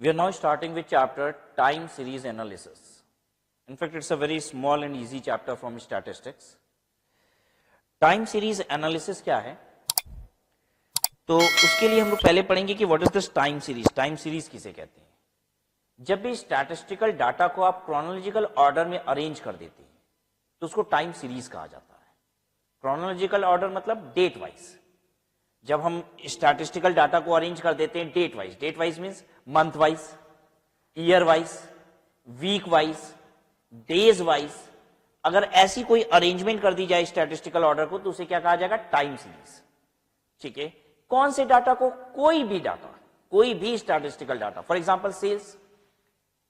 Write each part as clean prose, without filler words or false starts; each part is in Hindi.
We are now starting with chapter time series analysis. In fact, it's a very small and easy chapter from statistics. Time series analysis क्या है, तो उसके लिए हम लोग पहले पढ़ेंगे कि what is this time series. Time series किसे कहते हैं? जब भी स्टैटिस्टिकल डाटा को आप क्रोनोलॉजिकल ऑर्डर में अरेंज कर देते हैं तो उसको टाइम सीरीज कहा जाता है. क्रोनोलॉजिकल ऑर्डर मतलब डेट वाइज. जब हम स्टैटिस्टिकल डाटा को अरेंज कर देते हैं date wise, date wise means month wise, year wise, week wise, days wise, अगर ऐसी कोई अरेंजमेंट कर दी जाए स्टैटिस्टिकल ऑर्डर को तो उसे क्या कहा जाएगा? Time series. ठीक है. कौन से डाटा को? कोई भी डाटा, कोई भी statistical data. For example sales.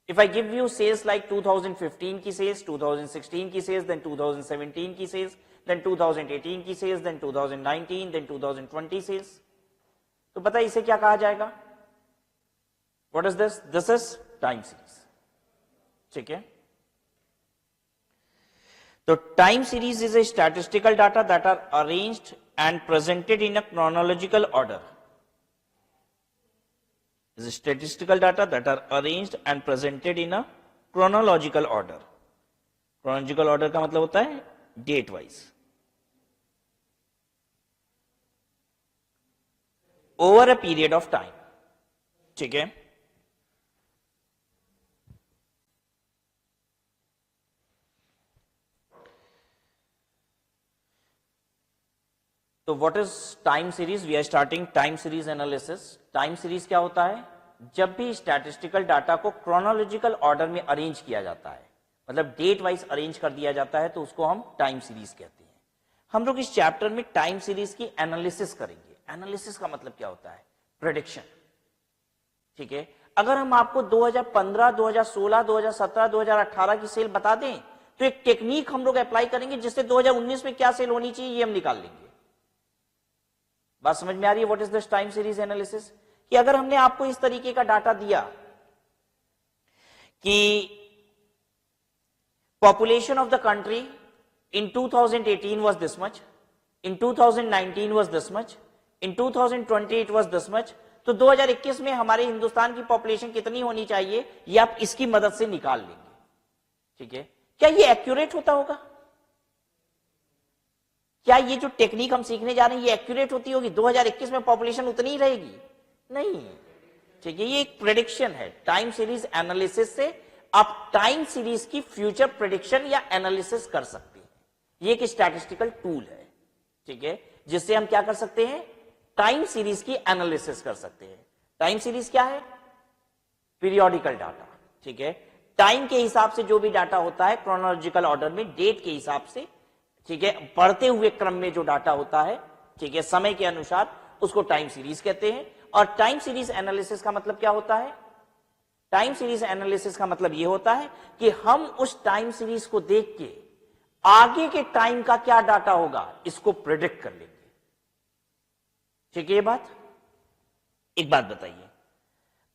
If I give you sales like 2015 की सेल्स, 2016 की सेल्स, देन 2017 की सेल्स, then 2018 की सेल्स, then 2019, then 2020 सेल्स, तो पता है इसे क्या कहा जाएगा? What is this? This is time series. ठीक है. तो time series is a statistical data that are arranged and presented in a chronological order. Is a statistical data that are arranged and presented in a chronological order. Chronological order का मतलब होता है date wise. Over a period of time. ठीक है. तो what is time series? We are starting time series analysis. Time series क्या होता है? जब भी स्टैटिस्टिकल डाटा को क्रोनोलॉजिकल ऑर्डर में अरेंज किया जाता है, मतलब डेट वाइज अरेंज कर दिया जाता है, तो उसको हम टाइम सीरीज कहते हैं. हम लोग इस चैप्टर में टाइम सीरीज की एनालिसिस करेंगे. एनालिसिस का मतलब क्या होता है? प्रेडिक्शन. ठीक है. अगर हम आपको 2015, 2016, 2017, 2018 की सेल बता दें तो एक टेक्निक हम लोग अप्लाई करेंगे जिससे 2019 में क्या सेल होनी चाहिए ये हम निकाल लेंगे. बात समझ में आ रही है? What is this time series analysis? कि अगर हमने आपको इस तरीके का डाटा दिया कि population of the country in 2018 was this much, in 2019 was this much, in 2020 it was this much, तो 2021 में हमारे हिंदुस्तान की पॉपुलेशन कितनी होनी चाहिए ये आप इसकी मदद से निकाल लेंगे. ठीक है. क्या ये एक्यूरेट होता होगा? क्या ये जो टेक्निक हम सीखने जा रहे हैं ये एक्यूरेट होती होगी? 2021 में पॉपुलेशन उतनी ही रहेगी? नहीं. ठीक है. ये एक प्रेडिक्शन है. टाइम सीरीज एनालिसिस से आप टाइम सीरीज की फ्यूचर प्रेडिक्शन या एनालिसिस कर सकते हैं. ये एक स्टैटिस्टिकल टूल है. ठीक है. जिससे हम क्या कर सकते हैं? टाइम सीरीज की एनालिसिस कर सकते हैं. टाइम सीरीज क्या है? Periodical data. ठीक है. टाइम के हिसाब से जो भी डाटा होता है क्रोनोलॉजिकल ऑर्डर में, डेट के हिसाब से, ठीक है, बढ़ते हुए क्रम में जो डाटा होता है, ठीक है, समय के अनुसार, उसको टाइम सीरीज कहते हैं. और टाइम सीरीज एनालिसिस का मतलब क्या होता है? टाइम सीरीज एनालिसिस का मतलब यह होता है कि हम उस टाइम सीरीज को देख के आगे के टाइम का क्या डाटा होगा इसको प्रेडिक्ट कर लेंगे. ठीक है. ये बात. एक बात बताइए,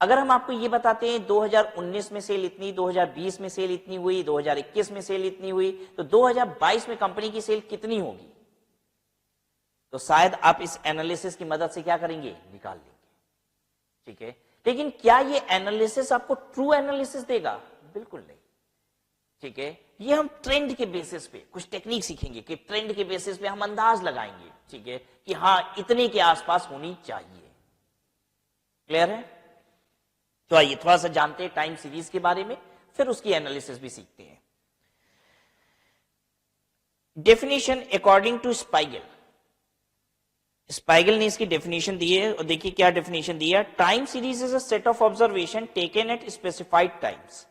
अगर हम आपको ये बताते हैं 2019 में सेल इतनी, 2020 में सेल इतनी हुई, 2021 में सेल इतनी हुई, तो 2022 में कंपनी की सेल कितनी होगी, तो शायद आप इस एनालिसिस की मदद से क्या करेंगे? निकाल लेंगे. ठीक है. लेकिन क्या ये एनालिसिस आपको ट्रू एनालिसिस देगा? बिल्कुल नहीं. ठीक है. ये हम ट्रेंड के बेसिस पे कुछ टेक्निक सीखेंगे कि ट्रेंड के बेसिस पे हम अंदाज लगाएंगे. ठीक है. कि हाँ इतने के आसपास होनी चाहिए. क्लियर है? तो आइए थोड़ा सा जानते हैं टाइम सीरीज के बारे में, फिर उसकी एनालिसिस भी सीखते हैं. Definition according to Spiegel. Spiegel ने इसकी डेफिनेशन दी है और देखिए क्या डेफिनेशन दिया. Time series is a set of observation taken at specified times.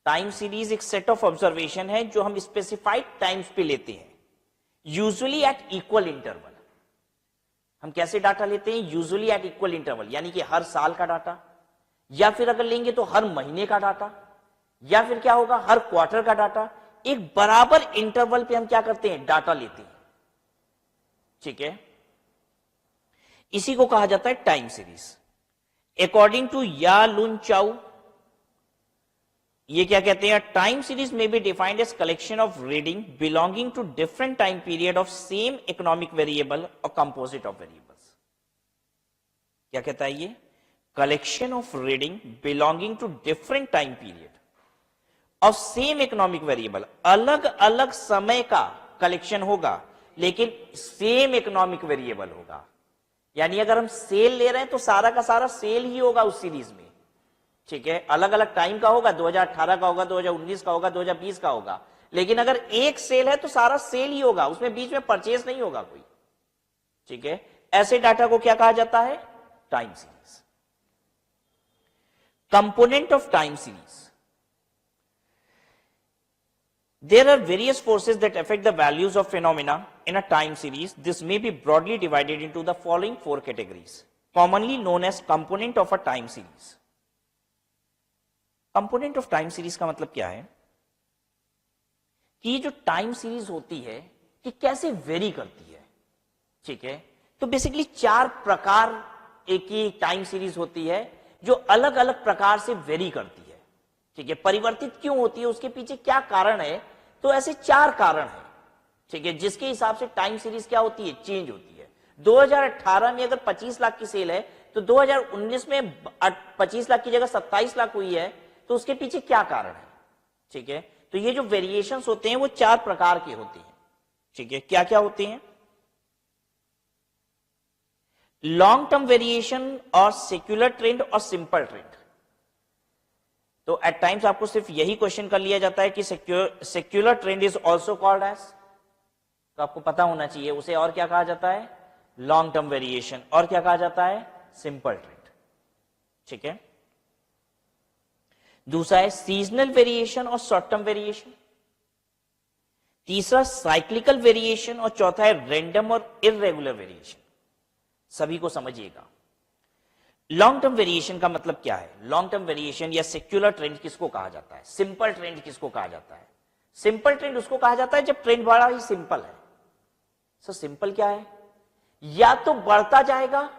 Time series एक सेट ऑफ ऑब्जर्वेशन है जो हम स्पेसिफाइड टाइम्स पे लेते हैं, यूजुअली एट इक्वल इंटरवल. हम कैसे डाटा लेते हैं? यूजुअली एट इक्वल इंटरवल, यानी कि हर साल का डाटा, या फिर अगर लेंगे तो हर महीने का डाटा, या फिर क्या होगा हर क्वार्टर का डाटा. एक बराबर इंटरवल पे हम क्या करते हैं? डाटा लेते हैं. ठीक है. इसी को कहा जाता है time series. According to Ya Lun Chou, ये क्या कहते हैं? टाइम सीरीज में be defined as collection of reading belonging to different time period of same economic variable और कंपोजिट ऑफ वेरिएबल्स. क्या कहता है ये? collection of reading belonging to different time period of same economic variable, अलग अलग समय का कलेक्शन होगा लेकिन सेम इकोनॉमिक वेरिएबल होगा। यानी अगर हम सेल ले रहे हैं तो सारा का सारा सेल ही होगा उस सीरीज में, ठीक है। अलग अलग टाइम का होगा, 2018 का होगा, 2019 का होगा, 2020 का होगा, लेकिन अगर एक सेल है तो सारा सेल ही होगा, उसमें बीच में परचेज नहीं होगा कोई, ठीक है। ऐसे डाटा को क्या कहा जाता है? Time series. Component of time series, there are various forces that affect the values of phenomena in a time series. This may be broadly divided into the following 4 categories, commonly known as component of a time series. Component of time series का मतलब क्या है कि जो टाइम सीरीज होती है कि कैसे वेरी करती है, ठीक है। तो बेसिकली 4 प्रकार एक ही टाइम सीरीज होती है जो अलग अलग प्रकार से वेरी करती है, ठीक है। परिवर्तित क्यों होती है, उसके पीछे क्या कारण है? तो ऐसे 4 कारण हैं, ठीक है, जिसके हिसाब से टाइम सीरीज क्या होती है? चेंज होती है। 2018 में अगर 25 लाख की सेल है तो 2019 में 25 लाख की जगह 27 लाख हुई है, तो उसके पीछे क्या कारण है, ठीक है। तो ये जो वेरिएशंस होते हैं वो 4 प्रकार के होते हैं, ठीक है। क्या क्या होते हैं? लॉन्ग टर्म वेरिएशन और सेक्युलर ट्रेंड और सिंपल ट्रेंड। तो एट टाइम्स आपको सिर्फ यही क्वेश्चन कर लिया जाता है कि secular trend is also called as, तो आपको पता होना चाहिए उसे और क्या कहा जाता है? Long term variation. और क्या कहा जाता है? सिंपल ट्रेंड, ठीक है। दूसरा है सीजनल वेरिएशन और शॉर्ट टर्म वेरिएशन। तीसरा साइक्लिकल वेरिएशन और चौथा है रैंडम और इररेगुलर वेरिएशन। सभी को समझिएगा। लॉन्ग टर्म वेरिएशन का मतलब क्या है? लॉन्ग टर्म वेरिएशन या सेक्युलर ट्रेंड किसको कहा जाता है? सिंपल ट्रेंड किसको कहा जाता है? सिंपल ट्रेंड उसको कहा जाता है जब ट्रेंड बड़ा ही सिंपल है। सर सिंपल क्या है? या तो बढ़ता जाएगा,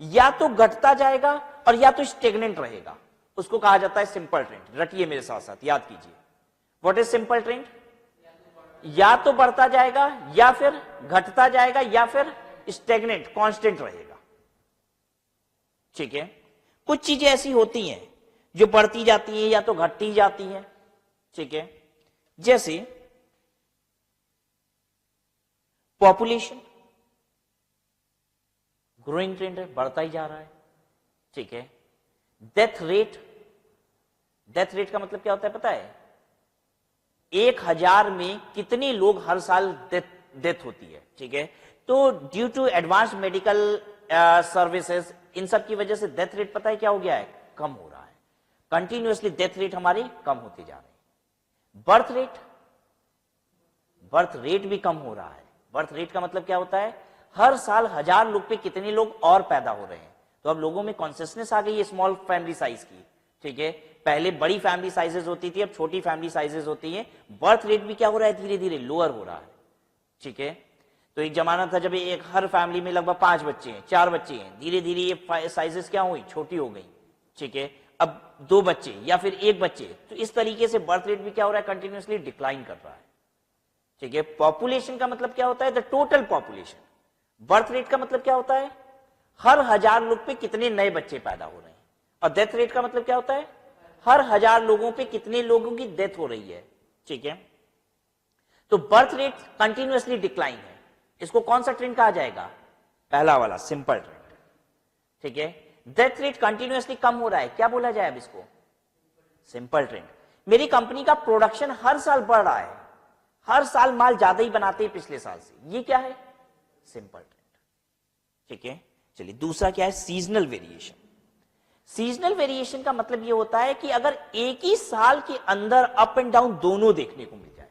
या तो घटता जाएगा, और या तो स्टेगनेंट रहेगा, उसको कहा जाता है सिंपल ट्रेंड। रखिए मेरे साथ साथ, याद कीजिए। What is simple trend? या तो बढ़ता जाएगा, या फिर घटता जाएगा, या फिर स्टेगनेंट कांस्टेंट रहेगा, ठीक है। कुछ चीजें ऐसी होती हैं जो बढ़ती जाती हैं या तो घटती जाती हैं, ठीक है। जैसे पॉपुलेशन ग्रोइंग ट्रेंड है, बढ़ता ही जा रहा है, ठीक है। डेथ रेट, डेथ रेट का मतलब क्या होता है पता है? 1000 में कितने लोग हर साल डेथ होती है, ठीक है। तो due to advance medical services, इन सब की वजह से डेथ रेट पता है क्या हो गया है? कम हो रहा है। कंटिन्यूअसली डेथ रेट हमारी कम होती जा रही है। बर्थ रेट, बर्थ रेट भी कम हो रहा है। बर्थ रेट का मतलब क्या होता है? हर साल 1000 लोग पे कितने लोग और पैदा हो रहे हैं। तो अब लोगों में कॉन्शियसनेस आ गई है स्मॉल फैमिली साइज की, ठीक है। पहले बड़ी फैमिली साइजेस होती थी, अब छोटी फैमिली साइजेस होती है। बर्थ रेट भी क्या हो रहा है? धीरे धीरे लोअर हो रहा है, ठीक है। तो एक जमाना था जब एक हर फैमिली में लगभग 5 बच्चे हैं, 4 बच्चे हैं, धीरे धीरे ये साइजेस क्या हुई? छोटी हो गई, ठीक है। अब 2 बच्चे या फिर 1 बच्चे, तो इस तरीके से बर्थ रेट भी क्या हो रहा है? कंटिन्यूअसली डिक्लाइन कर रहा है, ठीक है। पॉपुलेशन का मतलब क्या होता है? The total population. Birth rate का मतलब क्या होता है? हर 1000 लोग पे कितने नए बच्चे पैदा हो रहे हैं। और डेथ रेट का मतलब क्या होता है? हर 1000 लोगों पे कितने लोगों की डेथ हो रही है, ठीक है। तो बर्थ रेट कंटिन्यूअसली डिक्लाइन है, इसको कौन सा ट्रेंड कहा जाएगा? पहला वाला, सिंपल ट्रेंड, ठीक है। डेथ रेट कंटिन्यूअसली कम हो रहा है, क्या बोला जाए अब इसको? Simple trend. मेरी कंपनी का प्रोडक्शन हर साल बढ़ रहा है, हर साल माल ज्यादा ही बनाते हैं पिछले साल से, ये क्या है? सिंपल ट्रेंड, ठीक है। चलिए दूसरा क्या है? Seasonal variation. सीजनल वेरिएशन का मतलब ये होता है कि अगर एक ही साल के अंदर अप एंड डाउन दोनों देखने को मिल जाए,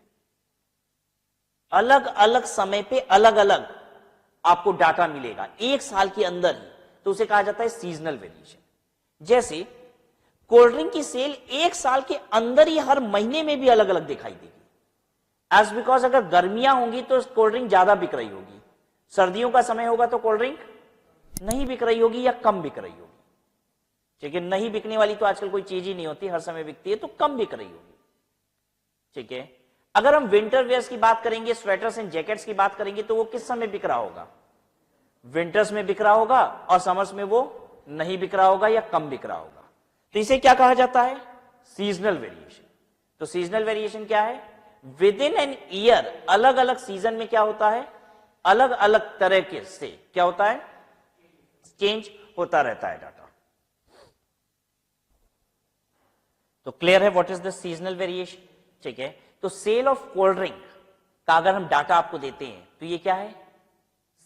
अलग अलग समय पे अलग अलग आपको डाटा मिलेगा एक साल के अंदर ही, तो उसे कहा जाता है सीजनल वेरिएशन। जैसे कोल्ड ड्रिंक की सेल एक साल के अंदर ही हर महीने में भी अलग अलग दिखाई देगी, एज बिकॉज अगर गर्मियां होंगी तो कोल्ड ड्रिंक ज्यादा बिक रही होगी, सर्दियों का समय होगा तो कोल्ड ड्रिंक नहीं बिक रही होगी या कम बिक रही होगी, ठीक है। नहीं बिकने वाली तो आजकल कोई चीज ही नहीं होती, हर समय बिकती है, तो कम बिक रही होगी, ठीक है। अगर हम विंटर वेयर्स की बात करेंगे, स्वेटर्स एंड जैकेट्स की बात करेंगे, तो वो किस समय बिक रहा होगा? विंटर्स में बिक रहा होगा और समर्स में वो नहीं बिक रहा होगा या कम बिक रहा होगा। तो इसे क्या कहा जाता है? Seasonal variation. तो सीजनल वेरिएशन क्या है? विद इन एन ईयर अलग अलग सीजन में क्या होता है? अलग अलग तरह के से क्या होता है? चेंज होता रहता है डाटा। तो क्लियर है what is the seasonal variation? ठीक है। तो सेल ऑफ कोल्ड ड्रिंक का अगर हम डाटा आपको देते हैं तो ये क्या है?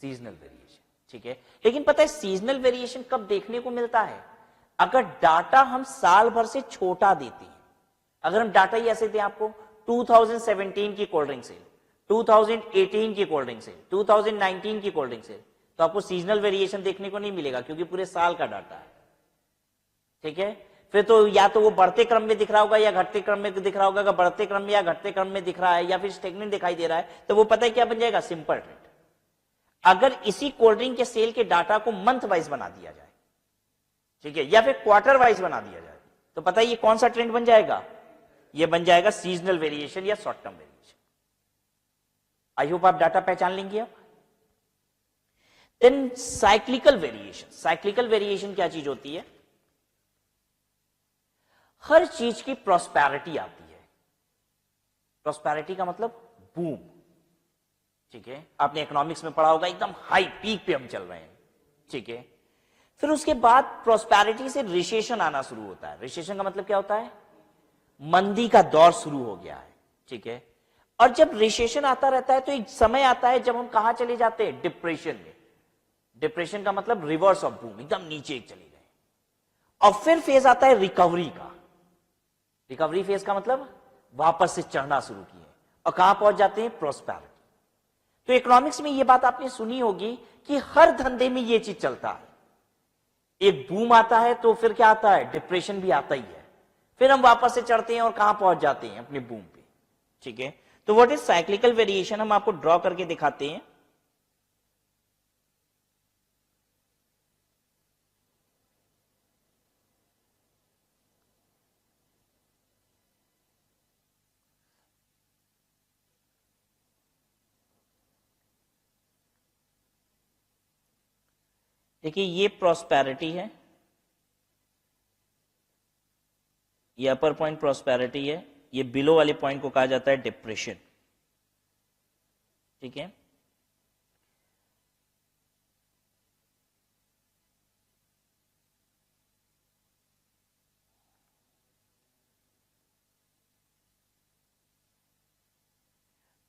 Seasonal variation. ठीक है। लेकिन पता है सीजनल वेरिएशन कब देखने को मिलता है? अगर डाटा हम साल भर से छोटा देते हैं। अगर हम डाटा ही ऐसे दें आपको 2017 की कोल्ड ड्रिंक सेल, 2018 की कोल्ड ड्रिंक सेल, 2019 की कोल्ड ड्रिंक सेल, तो आपको सीजनल वेरिएशन देखने को नहीं मिलेगा क्योंकि पूरे साल का डाटा है। ठीक है। फिर तो या तो वो बढ़ते क्रम में दिख रहा होगा या घटते क्रम में दिख रहा होगा। अगर बढ़ते क्रम में या घटते क्रम में दिख रहा है या फिर स्टेगनेंट दिखाई दे रहा है तो वो पता है क्या बन जाएगा? Simple trend. अगर इसी कोल्ड ड्रिंक के सेल के डाटा को मंथ वाइज बना दिया जाए, ठीक है, या फिर क्वार्टर वाइज बना दिया जाए, तो पता है ये कौन सा ट्रेंड बन जाएगा? ये बन जाएगा सीजनल वेरिएशन या short term variation. I hope आप डाटा पहचान लेंगे अब। Then cyclical variation. Cyclical variation क्या चीज होती है? हर चीज की प्रॉस्पेरिटी आती है। प्रॉस्पेरिटी का मतलब बूम। ठीक है। आपने इकोनॉमिक्स में पढ़ा होगा, एकदम हाई पीक पे हम चल रहे हैं। ठीक है। फिर उसके बाद प्रॉस्पेरिटी से रिसेशन आना शुरू होता है। रिसेशन का मतलब क्या होता है? मंदी का दौर शुरू हो गया है। ठीक है। और जब रिसेशन आता रहता है तो एक समय आता है जब हम कहां चले जाते हैं? डिप्रेशन में। डिप्रेशन का मतलब रिवर्स ऑफ बूम, एकदम नीचे चले गए। और फिर फेज आता है रिकवरी का। रिकवरी फेज का मतलब वापस से चढ़ना शुरू किए और कहां पहुंच जाते हैं? प्रॉस्पेरिटी। तो इकोनॉमिक्स में यह बात आपने सुनी होगी कि हर धंधे में यह चीज चलता है। एक बूम आता है तो फिर क्या आता है? डिप्रेशन भी आता ही है। फिर हम वापस से चढ़ते हैं और कहां पहुंच जाते हैं? अपने बूम पे। ठीक है। तो व्हाट इज साइक्लिकल वेरिएशन हम आपको ड्रॉ करके दिखाते हैं। देखिए ये प्रॉस्पेरिटी है, ये अपर पॉइंट प्रॉस्पेरिटी है, ये बिलो वाले पॉइंट को कहा जाता है डिप्रेशन। ठीक है।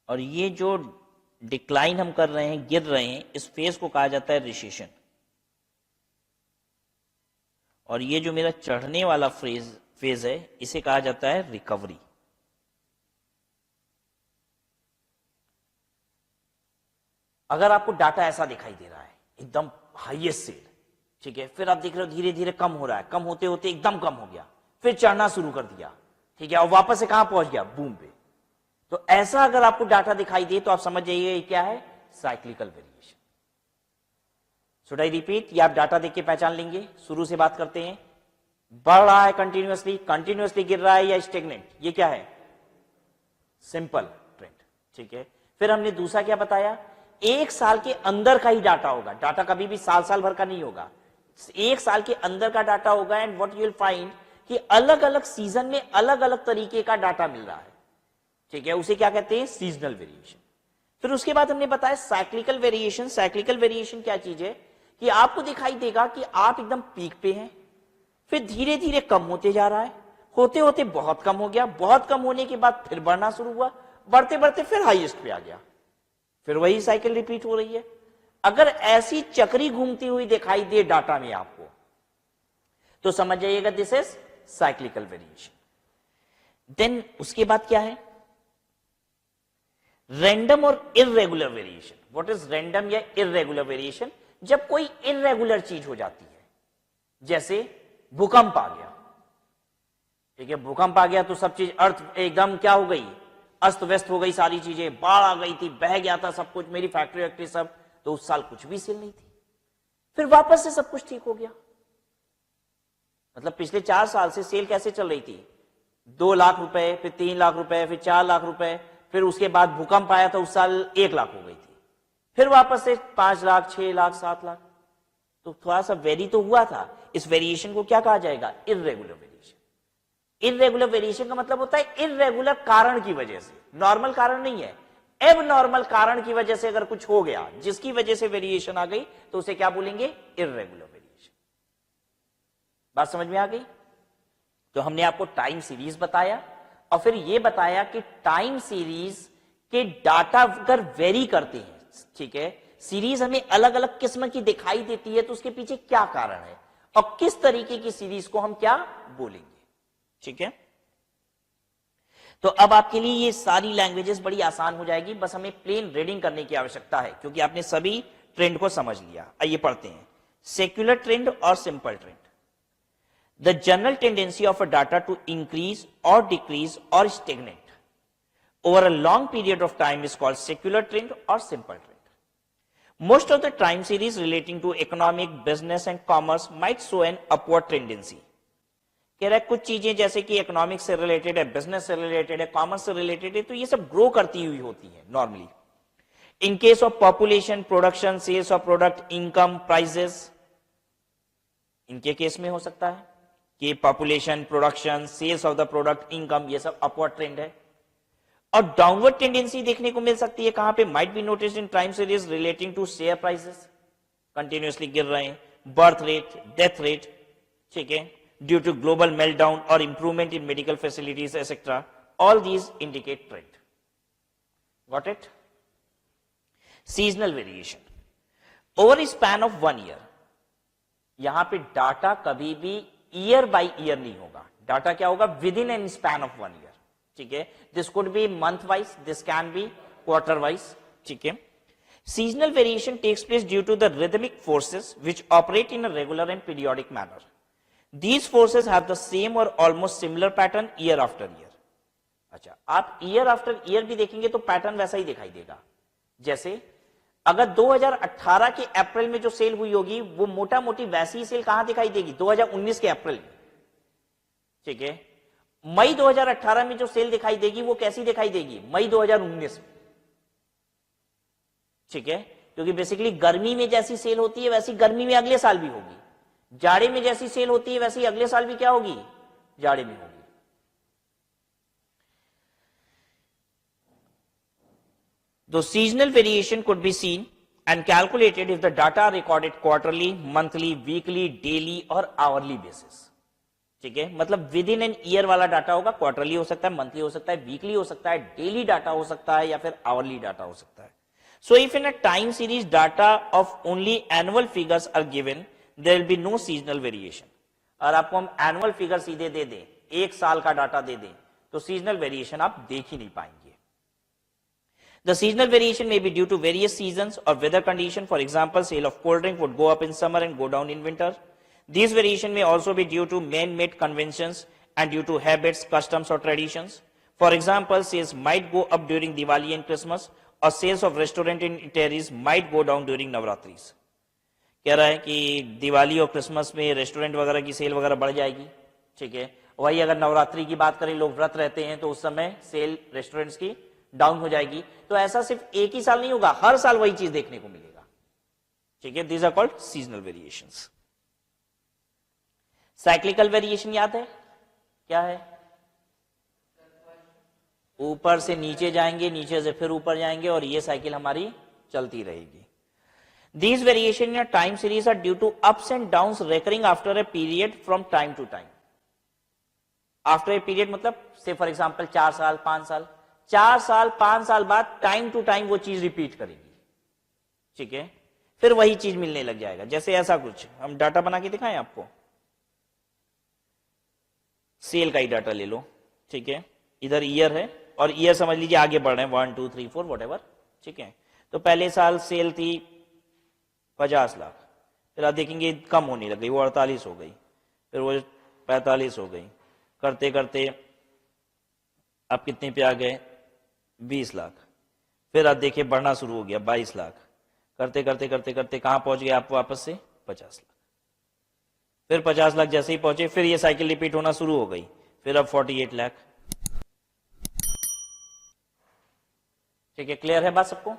और ये जो डिक्लाइन हम कर रहे हैं, गिर रहे हैं, इस फेज को कहा जाता है रिसेशन। और ये जो मेरा चढ़ने वाला फेज है इसे कहा जाता है रिकवरी। अगर आपको डाटा ऐसा दिखाई दे रहा है एकदम हाईएस्ट सेल, ठीक है, फिर आप देख रहे हो धीरे धीरे कम हो रहा है, कम होते होते एकदम कम हो गया, फिर चढ़ना शुरू कर दिया, ठीक है, और वापस से कहां पहुंच गया? बूम पे। तो ऐसा अगर आपको डाटा दिखाई दे तो आप समझ जाइए ये क्या है? Cyclical variation. Should I repeat? ये आप डाटा देख के पहचान लेंगे। शुरू से बात करते हैं। बढ़ रहा है कंटिन्यूअसली, कंटिन्यूअसली गिर रहा है या स्टेगनेंट, ये क्या है? Simple trend. ठीक है। फिर हमने दूसरा क्या बताया? एक साल के अंदर का ही डाटा होगा। डाटा कभी भी साल साल भर का नहीं होगा, एक साल के अंदर का डाटा होगा। And what you will find कि अलग अलग सीजन में अलग अलग तरीके का डाटा मिल रहा है। ठीक है। उसे क्या कहते हैं? Seasonal variation. फिर उसके बाद हमने बताया साइक्लिकल वेरिएशन। साइक्लिकल वेरिएशन क्या चीज है? कि आपको दिखाई देगा कि आप एकदम पीक पे हैं, फिर धीरे धीरे कम होते जा रहा है, होते होते बहुत कम हो गया, बहुत कम होने के बाद फिर बढ़ना शुरू हुआ, बढ़ते बढ़ते फिर हाईएस्ट पे आ गया, फिर वही साइकिल रिपीट हो रही है। अगर ऐसी चक्री घूमती हुई दिखाई दे डाटा में आपको तो समझ जाइएगा this is cyclical variation. Then उसके बाद क्या है? रैंडम और irregular variation. What is random या इररेगुलर वेरिएशन? जब कोई इररेगुलर चीज हो जाती है, जैसे भूकंप आ गया, ठीक है, भूकंप आ गया तो सब चीज अर्थ एकदम क्या हो गई? अस्त व्यस्त हो गई, सारी चीजें, बाढ़ आ गई थी, बह गया था सब कुछ, मेरी फैक्ट्री वैक्ट्री सब, तो उस साल कुछ भी सेल नहीं थी, फिर वापस से सब कुछ ठीक हो गया। मतलब पिछले 4 साल से सेल कैसे चल रही थी? 2 लाख रुपए, फिर 3 लाख रुपए, फिर 4 लाख रुपए, फिर उसके बाद भूकंप आया था, उस साल 1 लाख हो गई थी, फिर वापस से 5 लाख, 6 लाख, 7 लाख। तो थोड़ा सा वेरी तो हुआ था, इस वेरिएशन को क्या कहा जाएगा? Irregular variation. इर्रेगुलर वेरिएशन का मतलब होता है इर्रेगुलर कारण की वजह से, नॉर्मल कारण नहीं है, एब नॉर्मल कारण की वजह से अगर कुछ हो गया जिसकी वजह से वेरिएशन आ गई तो उसे क्या बोलेंगे? Irregular variation. बात समझ में आ गई? तो हमने आपको टाइम सीरीज बताया और फिर यह बताया कि टाइम सीरीज के डाटा अगर वेरी करते हैं, ठीक है, सीरीज हमें अलग अलग किस्म की दिखाई देती है तो उसके पीछे क्या कारण है और किस तरीके की सीरीज को हम क्या बोलेंगे, ठीक है। तो अब आपके लिए ये सारी लैंग्वेजेस बड़ी आसान हो जाएगी, बस हमें प्लेन रीडिंग करने की आवश्यकता है क्योंकि आपने सभी ट्रेंड को समझ लिया। आइए पढ़ते हैं, सेक्युलर ट्रेंड और simple trend. The general tendency of a data to increase और डिक्रीज और stagnate over a long period of time is called secular trend or simple trend. Most of the time series relating to economic, business and commerce might show an upward tendency. कह रहा है कुछ चीजें जैसे कि इकोनॉमिक्स से रिलेटेड है, बिजनेस से रिलेटेड है, कॉमर्स से रिलेटेड है, तो ये सब ग्रो करती हुई होती है normally. In case of population, production, sales of product, income, prices, इनके केस में हो सकता है कि population, production, sales of the product, income, ये सब अपवर्ड ट्रेंड है। और डाउनवर्ड टेंडेंसी देखने को मिल सकती है कहां पे? Might be noticed in time series relating to share prices, continuously गिर रहे हैं, बर्थ रेट, डेथ रेट, ठीक है, ड्यू टू ग्लोबल मेल्टडाउन और improvement in medical facilities etcetera, all these indicate trend. Got it? Seasonal variation over span of 1 year, यहां पे डाटा कभी भी ईयर बाय ईयर नहीं होगा, डाटा क्या होगा? Within an span of 1 year, ठीक है। This could be month wise, this can be quarter wise, ठीक है। Seasonal variation takes place due to the rhythmic forces which operate in a regular and periodic manner. These forces have the same or almost similar pattern year after year. अच्छा, आप ईयर आफ्टर ईयर भी देखेंगे तो पैटर्न वैसा ही दिखाई देगा। जैसे अगर 2018 के अप्रैल में जो सेल हुई होगी वो मोटा मोटी वैसी सेल कहां दिखाई देगी? 2019 के अप्रैल में, ठीक है। मई 2018 में जो सेल दिखाई देगी वो कैसी दिखाई देगी? मई 2019 में, ठीक है, क्योंकि बेसिकली गर्मी में जैसी सेल होती है वैसी गर्मी में अगले साल भी होगी, जाड़े में जैसी सेल होती है वैसी अगले साल भी क्या होगी? जाड़े में होगी। The seasonal variation could be seen and calculated if the data are recorded quarterly, monthly, weekly, daily और hourly basis, ठीक है। मतलब विद इन एन ईयर वाला डाटा होगा, क्वार्टरली हो सकता है, मंथली हो सकता है, वीकली हो सकता है, डेली डाटा हो सकता है या फिर आवरली डाटा हो सकता है। So if in a time series data of only annual figures are given, there will be no seasonal variation. और आपको हम एनुअल फिगर सीधे दे दें, एक साल का डाटा दे दें, तो सीजनल वेरिएशन आप देख ही नहीं पाएंगे। The seasonal variation may be due to various seasons or weather condition. For example, sale of cold drink would go up in summer and go down in winter. These variation may also be due to man-made conventions and due to habits, customs or traditions. For example, sales might go up during Diwali and Christmas or sales of restaurant and eateries might go down during Navratris. कह रहा है कि दिवाली और क्रिसमस में रेस्टोरेंट वगैरह की सेल वगैरह बढ़ जाएगी, ठीक है। वही अगर नवरात्रि की बात करें, लोग व्रत रहते हैं तो उस समय सेल रेस्टोरेंट्स की डाउन हो जाएगी। तो ऐसा सिर्फ एक ही साल नहीं होगा, हर साल वही चीज देखने को मिलेगा, ठीक है। These are called seasonal variations. Cyclical variation याद है क्या है? ऊपर से नीचे जाएंगे, नीचे से फिर ऊपर जाएंगे और ये साइकिल हमारी चलती रहेगी। These variation in a time series are due to ups and downs recurring after a period from time to time. After a period मतलब say for example 4 साल 5 साल, 4 साल 5 साल बाद टाइम टू टाइम वो चीज रिपीट करेगी, ठीक है। फिर वही चीज मिलने लग जाएगा। जैसे ऐसा कुछ हम डाटा बना के दिखाएं आपको, सेल का ही डाटा ले लो, ठीक है। इधर ईयर है और ईयर समझ लीजिए आगे बढ़ रहे हैं 1 2 3 4 व्हाटएवर, ठीक है। तो पहले साल सेल थी 50 लाख, फिर आप देखेंगे कम होने लग गई, वो 48 हो गई, फिर वो 45 हो गई, करते करते आप कितने पे आ गए? 20 लाख। फिर आप देखिए बढ़ना शुरू हो गया 22 लाख, करते करते करते करते कहां पहुंच गए आप? वापस से 50 लाख। फिर 50 लाख जैसे ही पहुंचे फिर ये साइकिल रिपीट होना शुरू हो गई, फिर अब 48 लाख, ठीक है। क्लियर है बात सबको?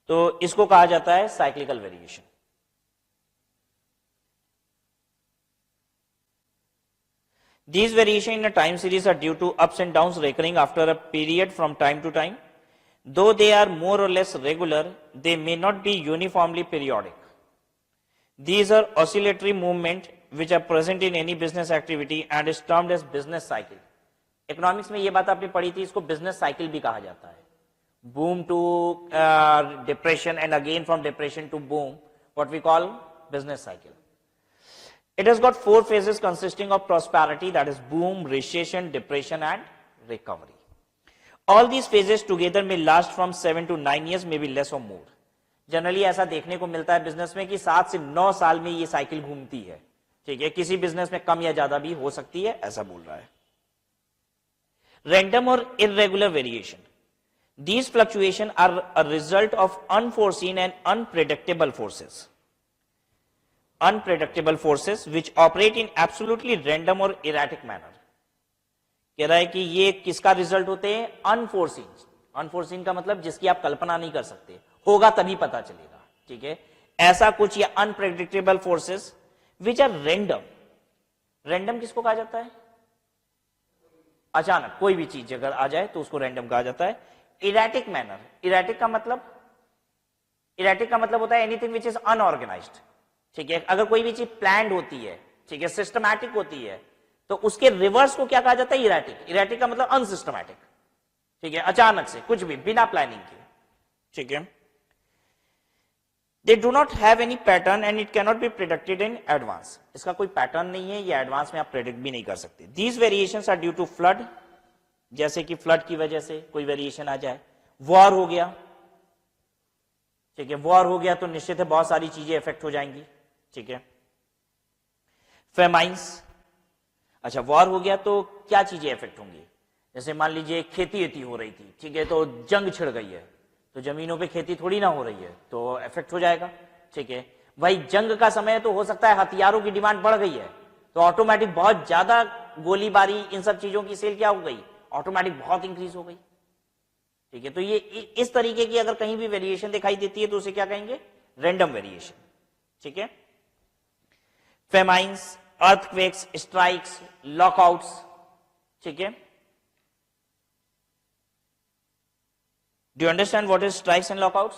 तो इसको कहा जाता है cyclical variation. These variations in a time series are due to ups and downs recurring after a period from time to time. Though they are more or less regular, they may not be uniformly periodic. These are oscillatory movements which are present in any business activity and is termed as business cycle. Economics में ये बात आपने पढ़ी थी, इसको बिजनेस साइकिल भी कहा जाता है. Boom to depression and again from depression to boom, what we call business cycle. It has got 4 phases consisting of prosperity, that is boom, recession, depression and recovery. All these phases together may last from 7 to 9 years, maybe less or more. Generally ऐसा देखने को मिलता है बिजनेस में कि 7 से 9 साल में ये साइकिल घूमती है. ठीक है, किसी बिजनेस में कम या ज्यादा भी हो सकती है, ऐसा बोल रहा है. Random or irregular variation. These fluctuations are a result of unforeseen and unpredictable forces. Unpredictable forces which operate in absolutely random or erratic manner. कह रहा है कि ये किसका रिजल्ट होते हैं? अनफोर्सीन. अनफोर्सीन का मतलब जिसकी आप कल्पना नहीं कर सकते, होगा तभी पता चलेगा. ठीक है, ऐसा कुछ, या unpredictable forces which are random. Random किसको कहा जाता है? अचानक कोई भी चीज अगर आ जाए तो उसको रैंडम कहा जाता है. Erratic manner. इरेटिक का मतलब होता है एनीथिंग विच इज अनऑर्गेनाइज्ड. ठीक है, अगर कोई भी चीज प्लान्ड होती है, ठीक है, सिस्टमैटिक होती है, तो उसके रिवर्स को क्या कहा जाता है? इरेटिक. इरेटिक का मतलब अनसिस्टमैटिक. ठीक है, अचानक से कुछ भी बिना प्लानिंग के. ठीक है, they do not have any pattern and it cannot be predicted in advance. इसका कोई पैटर्न नहीं है, ये एडवांस में आप प्रिडिक्ट भी नहीं कर सकते. These variations are due to flood, जैसे कि फ्लड की वजह से कोई वेरिएशन आ जाए. वॉर हो गया, ठीक है, वॉर हो गया तो निश्चित है बहुत सारी चीजें इफेक्ट हो जाएंगी. ठीक है, फेमाइंस. अच्छा, वॉर हो गया तो क्या चीजें इफेक्ट होंगी? जैसे मान लीजिए खेती हो रही थी, ठीक है, तो जंग छिड़ गई है, तो जमीनों पे खेती थोड़ी ना हो रही है, तो इफेक्ट हो जाएगा. ठीक है, भाई जंग का समय तो हो सकता है हथियारों की डिमांड बढ़ गई है, तो ऑटोमेटिक बहुत ज्यादा गोलीबारी, इन सब चीजों की सेल क्या हो गई? ऑटोमेटिक बहुत इंक्रीज हो गई. ठीक है, तो ये इस तरीके की अगर कहीं भी वेरिएशन दिखाई देती है तो उसे क्या कहेंगे? Random variation. ठीक है, फेमाइंस, अर्थक्वेक्स, स्ट्राइक्स, लॉकआउट्स. ठीक है, do you understand what is strikes and lockouts?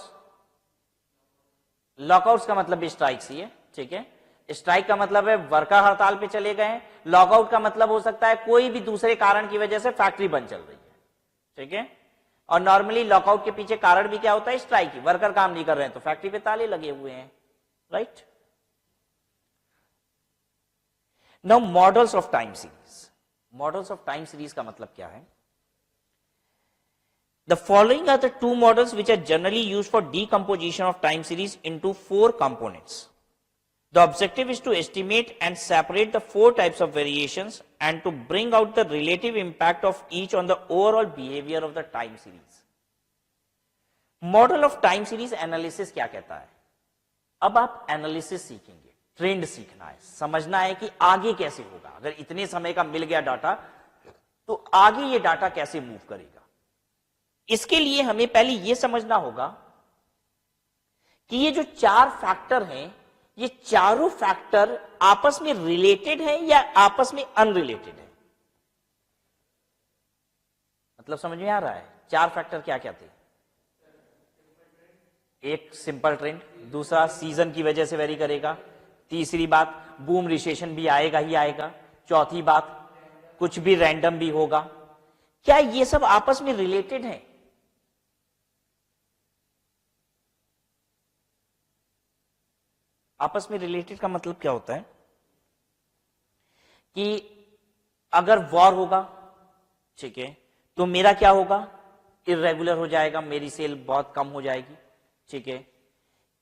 Lockouts का मतलब भी स्ट्राइक्स ही है. ठीक है, स्ट्राइक का मतलब है वर्कर हड़ताल पे चले गए. लॉकआउट का मतलब हो सकता है कोई भी दूसरे कारण की वजह से फैक्ट्री बंद चल रही है. ठीक है, और नॉर्मली लॉकआउट के पीछे कारण भी क्या होता है? स्ट्राइक ही. वर्कर काम नहीं कर रहे हैं तो फैक्ट्री पे ताले लगे हुए हैं. Right. Now models of time series. Models of time series का मतलब क्या है? The following are the 2 models which are generally used for decomposition of time series into 4 components. The objective is to estimate and separate the 4 types of variations and to bring out the relative impact of each on the overall behavior of the time series. Model of time series analysis क्या कहता है? अब आप एनालिसिस सीखेंगे, ट्रेंड सीखना है, समझना है कि आगे कैसे होगा. अगर इतने समय का मिल गया डाटा तो आगे ये डाटा कैसे मूव करेगा. इसके लिए हमें पहले यह समझना होगा कि ये जो 4 फैक्टर हैं, ये चारों फैक्टर आपस में रिलेटेड है या आपस में अनरिलेटेड है. मतलब समझ में आ रहा है? 4 फैक्टर क्या क्या थे? एक सिंपल ट्रेंड, दूसरा सीजन की वजह से वेरी करेगा, तीसरी बात बूम रिसेशन भी आएगा ही आएगा, चौथी बात कुछ भी रैंडम भी होगा. क्या ये सब आपस में रिलेटेड है? आपस में रिलेटेड का मतलब क्या होता है? कि अगर वॉर होगा, ठीक है, तो मेरा क्या होगा? इर्रेगुलर हो जाएगा, मेरी सेल बहुत कम हो जाएगी. ठीक है,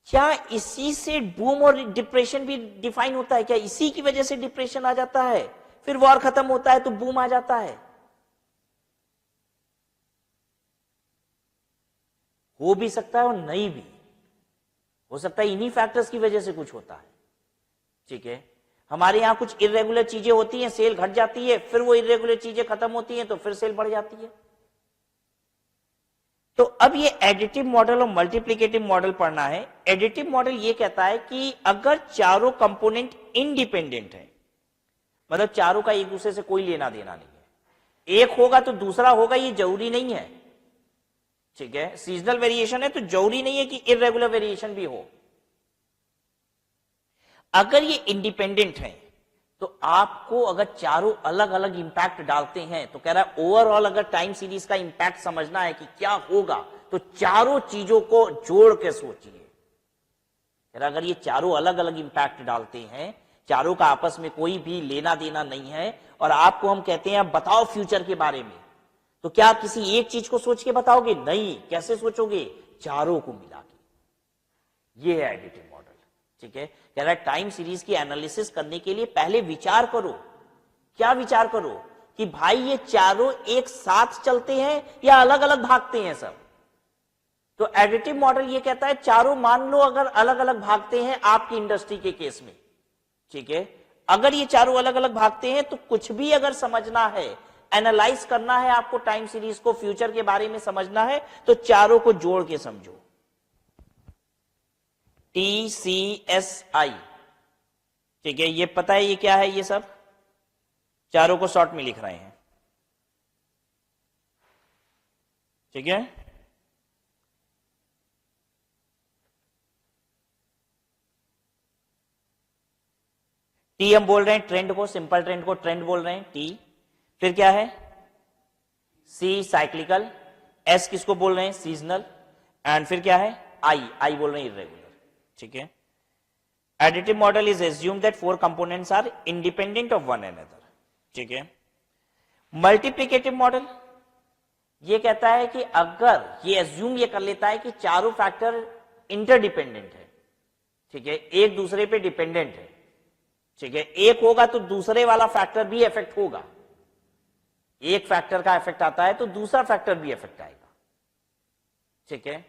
क्या इसी से बूम और डिप्रेशन भी डिफाइन होता है? क्या इसी की वजह से डिप्रेशन आ जाता है, फिर वॉर खत्म होता है तो बूम आ जाता है? हो भी सकता है और नहीं भी हो सकता है. इन्हीं फैक्टर्स की वजह से कुछ होता है. ठीक है, हमारे यहां कुछ इर्रेगुलर चीजें होती हैं, सेल घट जाती है, फिर वो इर्रेगुलर चीजें खत्म होती हैं तो फिर सेल बढ़ जाती है. तो अब ये एडिटिव मॉडल और मल्टीप्लिकेटिव मॉडल पढ़ना है. एडिटिव मॉडल ये कहता है कि अगर चारों कंपोनेंट इंडिपेंडेंट है, मतलब चारों का एक दूसरे से कोई लेना देना नहीं है। एक होगा तो दूसरा होगा, ये जरूरी नहीं है, ठीक है। सीजनल वेरिएशन है तो जरूरी नहीं है कि इरेगुलर वेरिएशन भी हो। अगर ये इंडिपेंडेंट है तो आपको अगर चारों अलग अलग इंपैक्ट डालते हैं तो कह रहा है ओवरऑल अगर टाइम सीरीज का इंपैक्ट समझना है कि क्या होगा तो चारों चीजों को जोड़ के सोचिए। अगर ये चारों अलग अलग इंपैक्ट डालते हैं, चारों का आपस में कोई भी लेना देना नहीं है, और आपको हम कहते हैं अब बताओ फ्यूचर के बारे में, तो क्या आप किसी एक चीज को सोच के बताओगे? नहीं। कैसे सोचोगे? चारों को मिला के। ये है एडिटिव मॉडल, ठीक है। कह रहा है टाइम सीरीज की एनालिसिस करने के लिए पहले विचार करो। क्या विचार करो? कि भाई ये चारों एक साथ चलते हैं या अलग अलग भागते हैं सब। तो एडिटिव मॉडल ये कहता है चारों मान लो अगर अलग अलग भागते हैं आपकी इंडस्ट्री के केस में, ठीक है, अगर ये चारों अलग अलग भागते हैं तो कुछ भी अगर समझना है, एनालाइज करना है आपको टाइम सीरीज को, फ्यूचर के बारे में समझना है तो चारों को जोड़ के समझो। TCSI, ठीक है, ये पता है ये क्या है? ये सब चारों को शॉर्ट में लिख रहे हैं, ठीक है। टी हम बोल रहे हैं ट्रेंड को, सिंपल ट्रेंड को ट्रेंड बोल रहे हैं, टी। फिर क्या है? सी साइक्लिकल, एस किसको बोल रहे हैं? सीजनल, एंड फिर क्या है? आई बोल रहे हैं इरेगुलर, ठीक है। Additive model is assume that 4 components are independent of one another, ठीक है। मल्टीप्लिकेटिव मॉडल ये कहता है कि अगर ये एज्यूम ये कर लेता है कि चारों फैक्टर इंटरडिपेंडेंट है, ठीक है, एक दूसरे पे डिपेंडेंट है, ठीक है, एक होगा तो दूसरे वाला फैक्टर भी इफेक्ट होगा, एक फैक्टर का इफेक्ट आता है तो दूसरा फैक्टर भी इफेक्ट आएगा, ठीक है।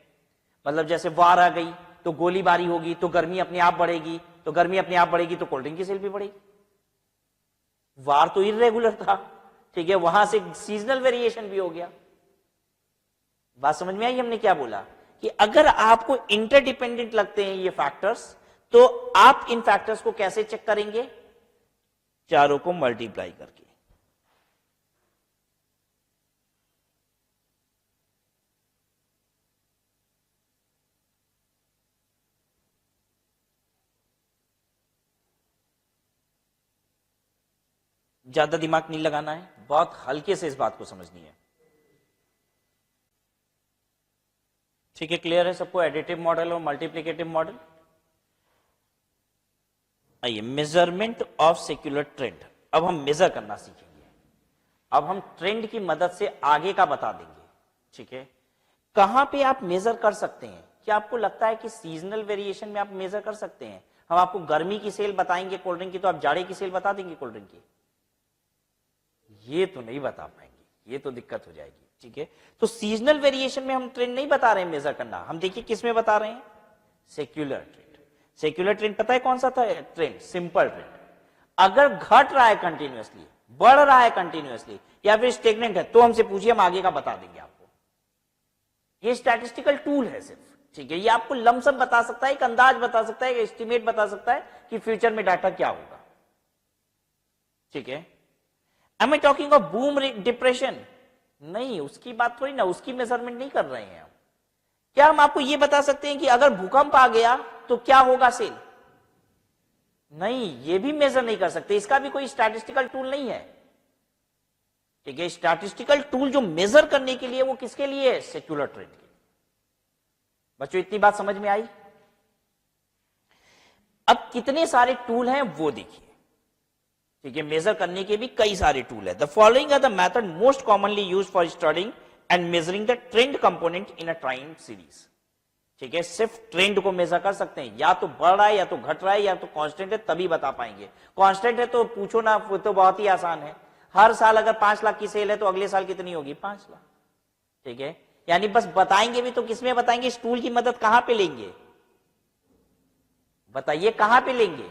मतलब जैसे वार आ गई तो गोलीबारी होगी तो गर्मी अपने आप बढ़ेगी, तो गर्मी अपने आप बढ़ेगी तो कोल्ड ड्रिंक की सेल भी बढ़ेगी। वार तो इरेगुलर था, ठीक है, वहां से सीजनल वेरिएशन भी हो गया। बात समझ में आई? हमने क्या बोला कि अगर आपको इंटरडिपेंडेंट लगते हैं ये फैक्टर्स तो आप इन फैक्टर्स को कैसे चेक करेंगे? चारों को मल्टीप्लाई करके। ज्यादा दिमाग नहीं लगाना है, बहुत हल्के से इस बात को समझनी है, ठीक है। क्लियर है सबको एडिटिव मॉडल और मल्टीप्लिकेटिव मॉडल? आइए, मेजरमेंट ऑफ सेक्युलर ट्रेंड। अब हम मेजर करना सीखेंगे, अब हम ट्रेंड की मदद से आगे का बता देंगे, ठीक है। कहां पे आप मेजर कर सकते हैं? क्या आपको लगता है कि सीजनल वेरिएशन में आप मेजर कर सकते हैं? हम आपको गर्मी की सेल बताएंगे कोल्ड ड्रिंक की, तो आप जाड़े की सेल बता देंगे कोल्ड ड्रिंक की? ये तो नहीं बता पाएंगे, ये तो दिक्कत हो जाएगी, ठीक है। तो सीजनल वेरिएशन में हम ट्रेंड नहीं बता रहे हैं मेजर करना, हम देखिए किस में बता रहे हैं? Secular trend. सेक्युलर ट्रेंड पता है कौन सा था? Trend, simple trend. अगर घट रहा है कंटिन्यूअसली, बढ़ रहा है कंटिन्यूअसली, या फिर स्टेगनेंट है, तो हमसे पूछिए, हम आगे का बता देंगे आपको। ये स्टैटिस्टिकल टूल है सिर्फ, ठीक है। ये आपको लमसम बता सकता है, एक अंदाज बता सकता है, एक एस्टिमेट बता सकता है कि फ्यूचर में डाटा क्या होगा, ठीक है। Am I talking of boom depression? नहीं, उसकी बात थोड़ी ना, उसकी मेजरमेंट नहीं कर रहे हैं हम। क्या हम आपको यह बता सकते हैं कि अगर भूकंप आ गया तो क्या होगा सेल? नहीं, ये भी मेजर नहीं कर सकते, इसका भी कोई स्टैटिस्टिकल टूल नहीं है, ठीक है। स्टैटिस्टिकल टूल जो मेजर करने के लिए, वो किसके लिए है? सेक्युलर ट्रेंड के। बच्चों इतनी बात समझ में आई? अब कितने सारे टूल हैं वो देखिए, ठीक है। मेजर करने के भी कई सारे टूल है। The following are the method most commonly used for studying and measuring the trend component in a time series, ठीक है। सिर्फ ट्रेंड को मेजर कर सकते हैं, या तो बढ़ रहा है या तो घट रहा है या तो कांस्टेंट है, तभी बता पाएंगे। कांस्टेंट है तो पूछो ना, वो तो बहुत ही आसान है। हर साल अगर 5 लाख की सेल है तो अगले साल कितनी होगी? 5 लाख, ठीक है। यानी बस बताएंगे भी तो किसमें बताएंगे? इस टूल की मदद कहां पे लेंगे? बताइए कहां पे लेंगे?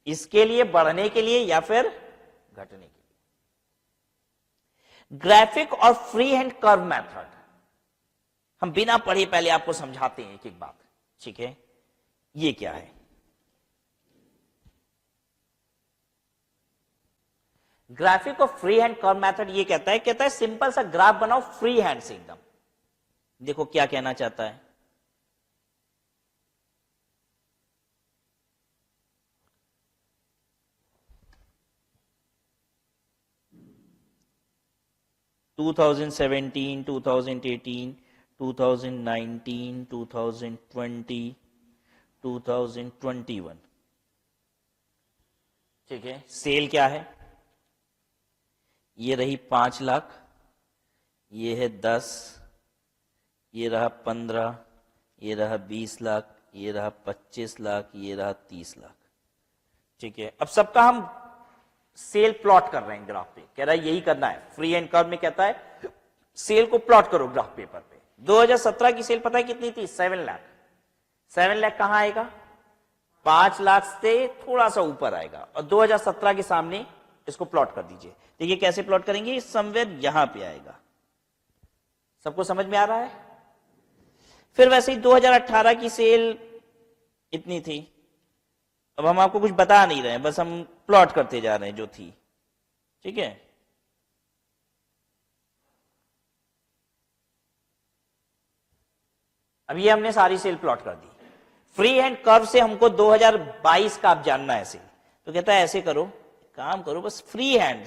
इसके लिए, बढ़ने के लिए या फिर घटने के लिए। ग्राफिक और फ्री हैंड कर्व मेथड हम बिना पढ़े पहले आपको समझाते हैं एक एक बात, ठीक है। ये क्या है? Graphic of free hand curve method ये कहता है सिंपल सा ग्राफ बनाओ फ्री हैंड से एकदम। देखो क्या कहना चाहता है, टू 2017, 2018, 2019, 2020, 2021। ठीक है, सेल क्या है, ये रही 5 लाख, ये है 10, ये रहा 15, ये रहा 20 लाख, ये रहा 25 लाख, ये रहा 30 लाख। ठीक है, अब सबका हम सेल प्लॉट कर रहे हैं ग्राफ पे, कह रहा है यही करना है। फ्री एंड कर्व में कहता है सेल को प्लॉट करो ग्राफ पेपर पे। 2017 की सेल पता है कितनी थी, 7 लाख। 7 लाख कहां आएगा, 5 लाख से थोड़ा सा ऊपर आएगा, और 2017 के सामने इसको प्लॉट कर दीजिए। देखिए कैसे प्लॉट करेंगे, समवेयर यहां पे आएगा। सबको समझ में आ रहा है। फिर वैसे ही 2018 की सेल इतनी थी। अब हम आपको कुछ बता नहीं रहे हैं, बस हम प्लॉट करते जा रहे हैं जो थी। ठीक है, अब ये हमने सारी सेल प्लॉट कर दी। फ्री हैंड कर्व से हमको 2022 का आप जानना है सेल, तो कहता है ऐसे करो, काम करो बस फ्री हैंड।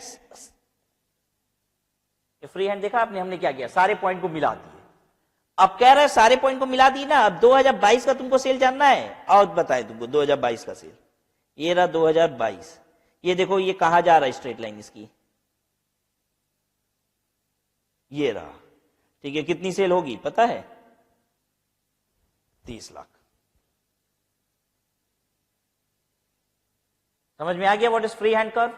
फ्री हैंड देखा आपने, हमने क्या किया, सारे पॉइंट को मिला दिए। अब कह रहा है सारे पॉइंट को मिला दी ना, अब 2022 का तुमको सेल जानना है, और बताए तुमको 2022 का सेल। ये रहा 2022, ये देखो ये कहां जा रहा है स्ट्रेट लाइन इसकी, ये रहा। ठीक है, कितनी सेल होगी पता है, 30 लाख। समझ में आ गया what is free hand curve.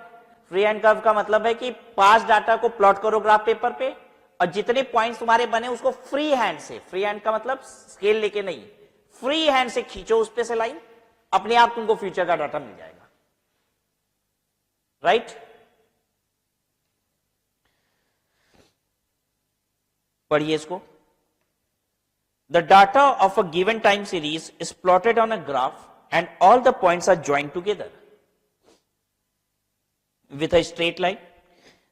Free hand curve का मतलब है कि 5 डाटा को प्लॉट करो ग्राफ पेपर पे, और जितने पॉइंट्स तुम्हारे बने उसको फ्री हैंड से, फ्री हैंड का मतलब स्केल लेके नहीं, फ्री हैंड से खींचो उस पे से लाइन, अपने आप तुमको फ्यूचर का डाटा मिल जाएगा। राइट, पढ़िए इसको। The data of a given time series is plotted on a graph and all the points are joint together with a straight line.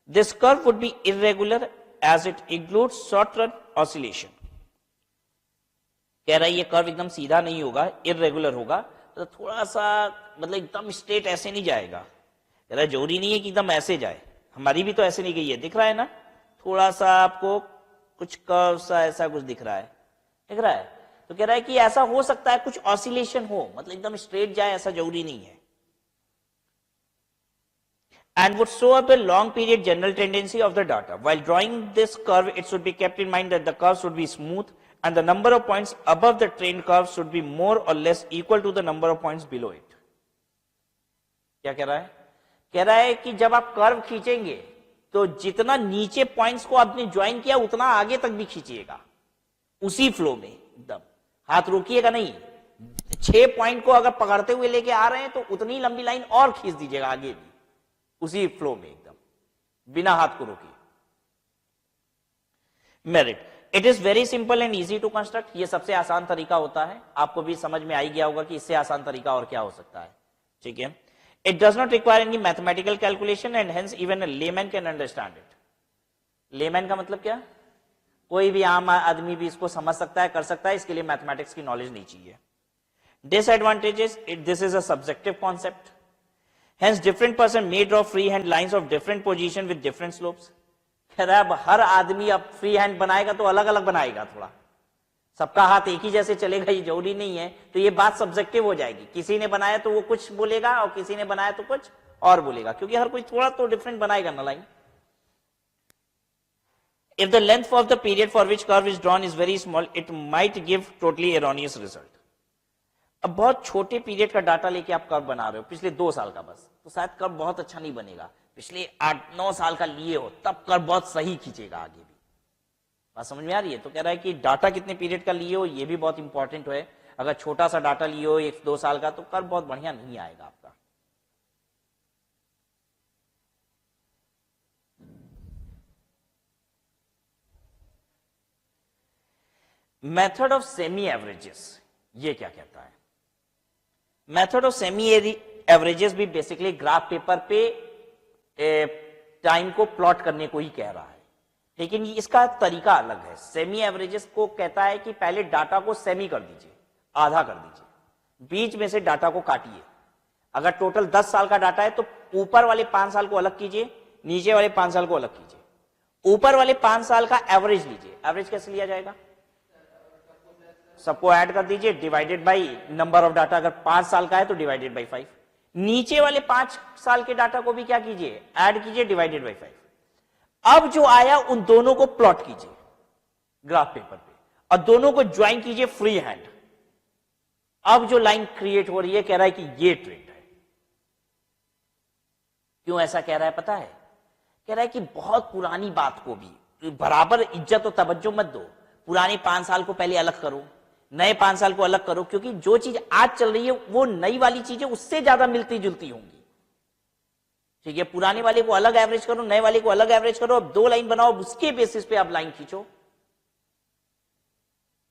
This curve would be irregular as it includes short run oscillation. कह रहा है ये कर्व एकदम सीधा नहीं होगा, इरेगुलर होगा, तो थोड़ा सा मतलब एकदम स्ट्रेट ऐसे नहीं जाएगा। कह रहा है जरूरी नहीं है कि एकदम ऐसे जाए, हमारी भी तो ऐसे नहीं गई है, दिख रहा है ना, थोड़ा सा आपको कुछ कर्व सा ऐसा कुछ दिख रहा है, दिख रहा है। तो कह रहा है कि ऐसा हो सकता है कुछ ऑसिलेशन हो, मतलब एकदम स्ट्रेट जाए ऐसा जरूरी नहीं है। And would show up a long period general tendency of the data. While drawing this curve, it should be kept in mind that the curve should be smooth and the number of points above the trend curve should be more or less equal to the number of points below it. क्या कह रहा है? कह रहा है कि जब आप कर्व खींचेंगे तो जितना नीचे पॉइंट्स को आपने ज्वाइन किया उतना आगे तक भी खींचिएगा, उसी फ्लो में एकदम, हाथ रोकिएगा नहीं। 6 पॉइंट को अगर पकड़ते हुए लेके आ रहे हैं तो उतनी लंबी लाइन और खींच दीजिएगा आगे भी, उसी फ्लो में एकदम, बिना हाथ को रोके। Merit, it is very simple and easy to construct. ये सबसे आसान तरीका होता है, आपको भी समझ में आ ही गया होगा कि इससे आसान तरीका और क्या हो सकता है। ठीक है, it does not require any mathematical calculation and hence even a layman can understand it. Layman का मतलब क्या, कोई भी आम आदमी भी इसको समझ सकता है, कर सकता है, इसके लिए मैथमेटिक्स की नॉलेज नहीं चाहिए। Disadvantages, this is a subjective concept, hence different person may draw free hand lines of different position with different slopes. कह रहा है अब हर आदमी अब फ्री हैंड बनाएगा तो अलग अलग बनाएगा, थोड़ा सबका हाथ एक ही जैसे चलेगा ये जरूरी नहीं है, तो ये बात सब्जेक्टिव हो जाएगी। किसी ने बनाया तो वो कुछ बोलेगा और किसी ने बनाया तो कुछ और बोलेगा, क्योंकि हर कोई थोड़ा तो डिफरेंट बनाएगा ना line. If the length of the period for which curve is drawn is very small, it might give totally erroneous result. अब बहुत छोटे पीरियड का डाटा लेके आप कर्व बना रहे हो, पिछले 2 साल का बस, तो शायद कर्व बहुत अच्छा नहीं बनेगा। पिछले 8-9 साल का लिए हो तब कर्व बहुत सही खींचेगा आगे भी। बात समझ में आ रही है? तो कह रहा है कि डाटा कितने पीरियड का लिए हो ये भी बहुत इंपॉर्टेंट है। अगर छोटा सा डाटा लिए हो 1-2 साल का तो कर्व बहुत बढ़िया नहीं आएगा आपका। मेथड ऑफ सेमी एवरेजेस, ये क्या कहता है? मेथड ऑफ सेमी एवरेजेस भी बेसिकली ग्राफ पेपर पे टाइम को प्लॉट करने को ही कह रहा है, लेकिन इसका तरीका अलग है। सेमी एवरेजेस को कहता है कि पहले डाटा को सेमी कर दीजिए, आधा कर दीजिए, बीच में से डाटा को काटिए। अगर टोटल 10 साल का डाटा है तो ऊपर वाले 5 साल को अलग कीजिए, नीचे वाले 5 साल को अलग कीजिए। ऊपर वाले 5 साल का एवरेज लीजिए। एवरेज कैसे लिया जाएगा? सबको ऐड कर दीजिए, divided by number of data. अगर 5 साल का है तो डिवाइडेड बाई 5। नीचे वाले 5 साल के डाटा को भी क्या कीजिए? ऐड कीजिए, डिवाइडेड बाई 5। अब जो आया उन दोनों को प्लॉट कीजिए ग्राफ पेपर पे और दोनों को ज्वाइन कीजिए फ्री हैंड। अब जो लाइन क्रिएट हो रही है, कह रहा है कि ये ट्रेंड है। क्यों ऐसा कह रहा है पता है? कह रहा है कि बहुत पुरानी बात को भी बराबर इज्जत और तवज्जो मत दो। पुराने 5 साल को पहले अलग करो, नए 5 साल को अलग करो, क्योंकि जो चीज आज चल रही है वो नई वाली चीजें उससे ज्यादा मिलती जुलती होंगी। ठीक है, पुराने वाले को अलग एवरेज करो, नए वाले को अलग एवरेज करो, अब 2 लाइन बनाओ, उसके बेसिस पे आप लाइन खींचो।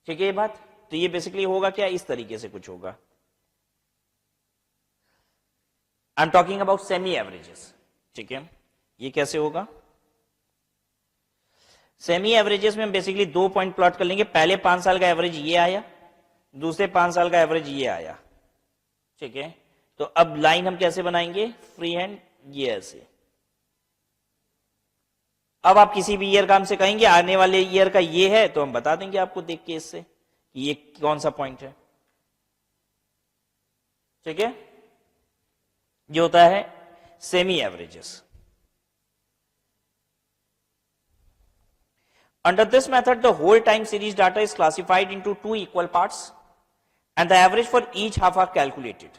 ठीक है ये बात? तो ये बेसिकली होगा क्या? इस तरीके से कुछ होगा। I am talking about semi averages. ठीक है, ये कैसे होगा? सेमी एवरेजेस में हम बेसिकली 2 पॉइंट प्लॉट कर लेंगे। पहले 5 साल का एवरेज ये आया, दूसरे 5 साल का एवरेज ये आया। ठीक है, तो अब लाइन हम कैसे बनाएंगे? फ्री हैंड, ये ऐसे। अब आप किसी भी ईयर का हमसे कहेंगे आने वाले ईयर का ये है, तो हम बता देंगे आपको देख के इससे कि ये कौन सा पॉइंट है। ठीक है, ये होता है semi averages. Under this method, the whole time series data is classified into 2 equal parts and the average for each half are calculated.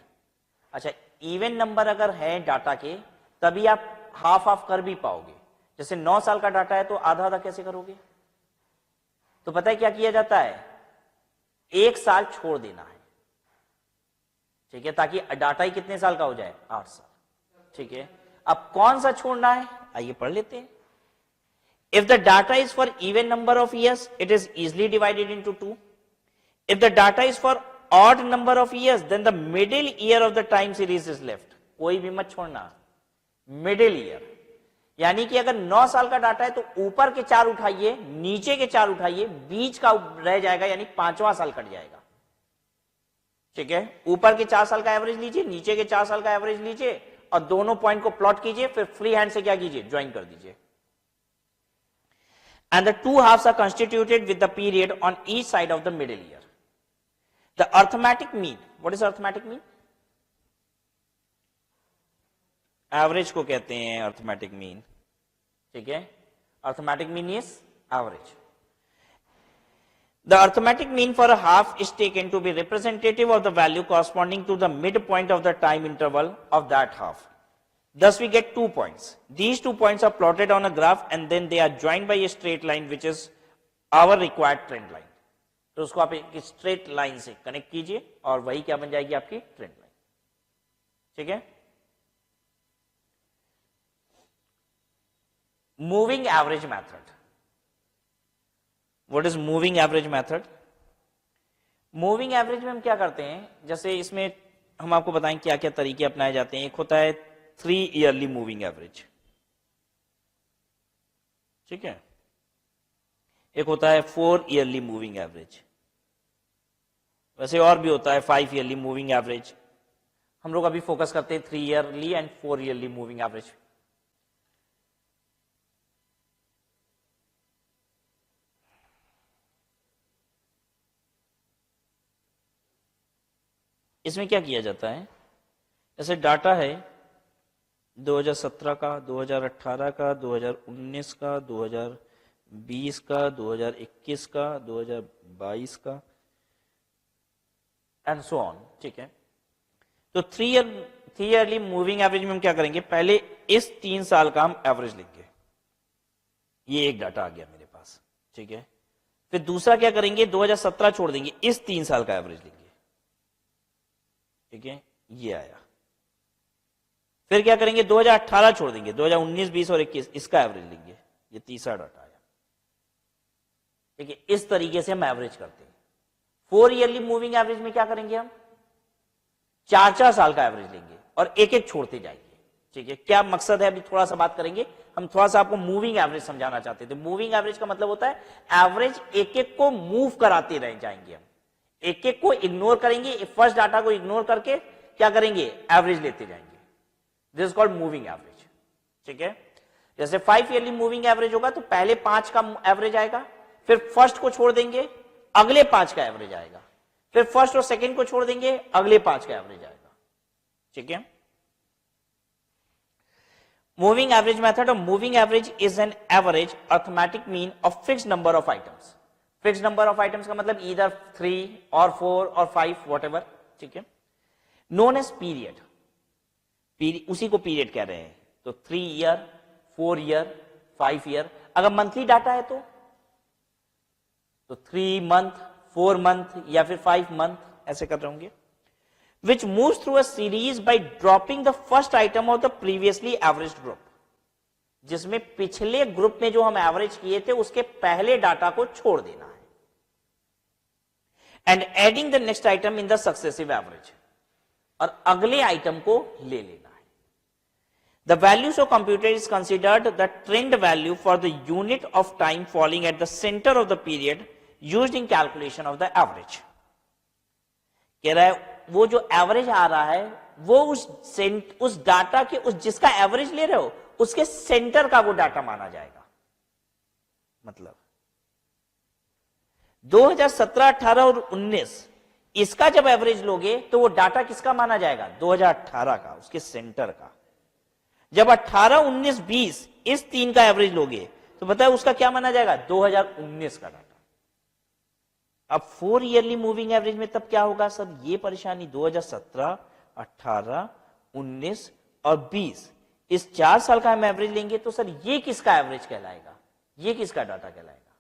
अच्छा, इवन नंबर अगर है डाटा के तभी आप हाफ हाफ कर भी पाओगे। जैसे 9 साल का डाटा है तो आधा आधा कैसे करोगे? तो पता है क्या किया जाता है? 1 साल छोड़ देना है। ठीक है, ताकि डाटा ही कितने साल का हो जाए? 8 साल। ठीक है, अब कौन सा छोड़ना है आइए पढ़ लेते हैं। If the data is for even number of years, it is easily divided into 2. If the data is for odd number of years, then the middle year of the time series is left. कोई भी मत छोड़ना, मिडिल ईयर। यानी कि अगर 9 साल का डाटा है तो ऊपर के 4 उठाइए, नीचे के 4 उठाइए, बीच का रह जाएगा, यानी 5वां साल कट जाएगा। ठीक है, ऊपर के 4 साल का एवरेज लीजिए, नीचे के 4 साल का एवरेज लीजिए और दोनों पॉइंट को प्लॉट कीजिए, फिर फ्री हैंड से क्या कीजिए? ज्वाइन कर दीजिए। And the 2 halves are constituted with the period on each side of the middle year. The arithmetic mean, what is arithmetic mean? Average को कहते हैं arithmetic mean. ठीक है, arithmetic mean is average. The arithmetic mean for a half is taken to be representative of the value corresponding to the midpoint of the time interval of that half. Thus we get 2 points. These 2 points are plotted on a graph and then they are joined by a straight line which is our required trend line. तो उसको आप एक स्ट्रेट लाइन से कनेक्ट कीजिए और वही क्या बन जाएगी? आपकी ट्रेंड लाइन। ठीक है, moving average method. What is moving average method? Moving average में हम क्या करते हैं, जैसे इसमें हम आपको बताएं क्या क्या तरीके अपनाए जाते हैं। एक होता है 3 ईयरली मूविंग एवरेज। ठीक है, एक होता है 4 ईयरली मूविंग एवरेज। वैसे और भी होता है 5 ईयरली मूविंग एवरेज। हम लोग अभी फोकस करते हैं 3 yearly and 4 yearly moving average. इसमें क्या किया जाता है, जैसे डाटा है 2017 का, 2018 का, 2019 का, 2020 का, 2021 का, 2022 का एंड सो ऑन। ठीक है, तो 3 ईयरली मूविंग एवरेज में हम क्या करेंगे? पहले इस 3 साल का हम एवरेज लेंगे। ये एक डाटा आ गया मेरे पास। ठीक है, फिर दूसरा क्या करेंगे? 2017 छोड़ देंगे, इस 3 साल का एवरेज लेंगे। ठीक है, ये आया। फिर क्या करेंगे? 2018 छोड़ देंगे, 2019, 20 और 21 इसका एवरेज लेंगे। ये तीसरा डाटा आया। ठीक है, इस तरीके से हम एवरेज करते हैं। 4 ईयरली मूविंग एवरेज में क्या करेंगे? हम 4 साल का एवरेज लेंगे और एक एक छोड़ते जाएंगे। ठीक है, क्या मकसद है अभी थोड़ा सा बात करेंगे। हम थोड़ा सा आपको मूविंग एवरेज समझाना चाहते थे। मूविंग एवरेज का मतलब होता है एवरेज एक एक को मूव कराते रह जाएंगे, हम एक एक को इग्नोर करेंगे, फर्स्ट डाटा को इग्नोर करके क्या करेंगे, एवरेज लेते जाएंगे। This is called moving average. ठीक है, जैसे 5 ईयरली मूविंग एवरेज होगा तो पहले 5 का एवरेज आएगा, फिर फर्स्ट को छोड़ देंगे, अगले 5 का एवरेज आएगा, फिर फर्स्ट और सेकंड को छोड़ देंगे, अगले 5 का एवरेज आएगा। ठीक है, moving average method of moving average is an average arithmetic mean of fixed number of items. Fixed number of items का मतलब ईदर 3 और 4 और 5 व्हाटएवर। ठीक है, नोन एज पीरियड, उसी को पीरियड कह रहे हैं। तो 3 ईयर, 4 ईयर, 5 ईयर। अगर मंथली डाटा है तो 3 मंथ, 4 मंथ या फिर 5 मंथ ऐसे कर रहे होंगे। Which moves through a series by dropping the first item of the previously averaged group, जिसमें पिछले ग्रुप में जो हम एवरेज किए थे उसके पहले डाटा को छोड़ देना है, and adding the next item in the successive average, और अगले आइटम को ले लेना है। The value so computed is considered the trend value for the unit of time falling at the centre of the period used in calculation of the average. कह रहा है वो जो एवरेज आ रहा है वो उस डाटा के, उस जिसका एवरेज ले रहे हो उसके सेंटर का वो डाटा माना जाएगा। मतलब 2017, 18 और 19 इसका जब एवरेज लोगे तो वो डाटा किसका माना जाएगा, 2018 का, उसके सेंटर का। जब 18, 19, 20 इस 3 का एवरेज लोगे तो बताए उसका क्या माना जाएगा, 2019 का डाटा। अब 4 ईयरली मूविंग एवरेज में तब क्या होगा सर, ये परेशानी 2017, 18, 19 और 20 इस 4 साल का हम एवरेज लेंगे तो सर ये किसका एवरेज कहलाएगा, ये किसका डाटा कहलाएगा।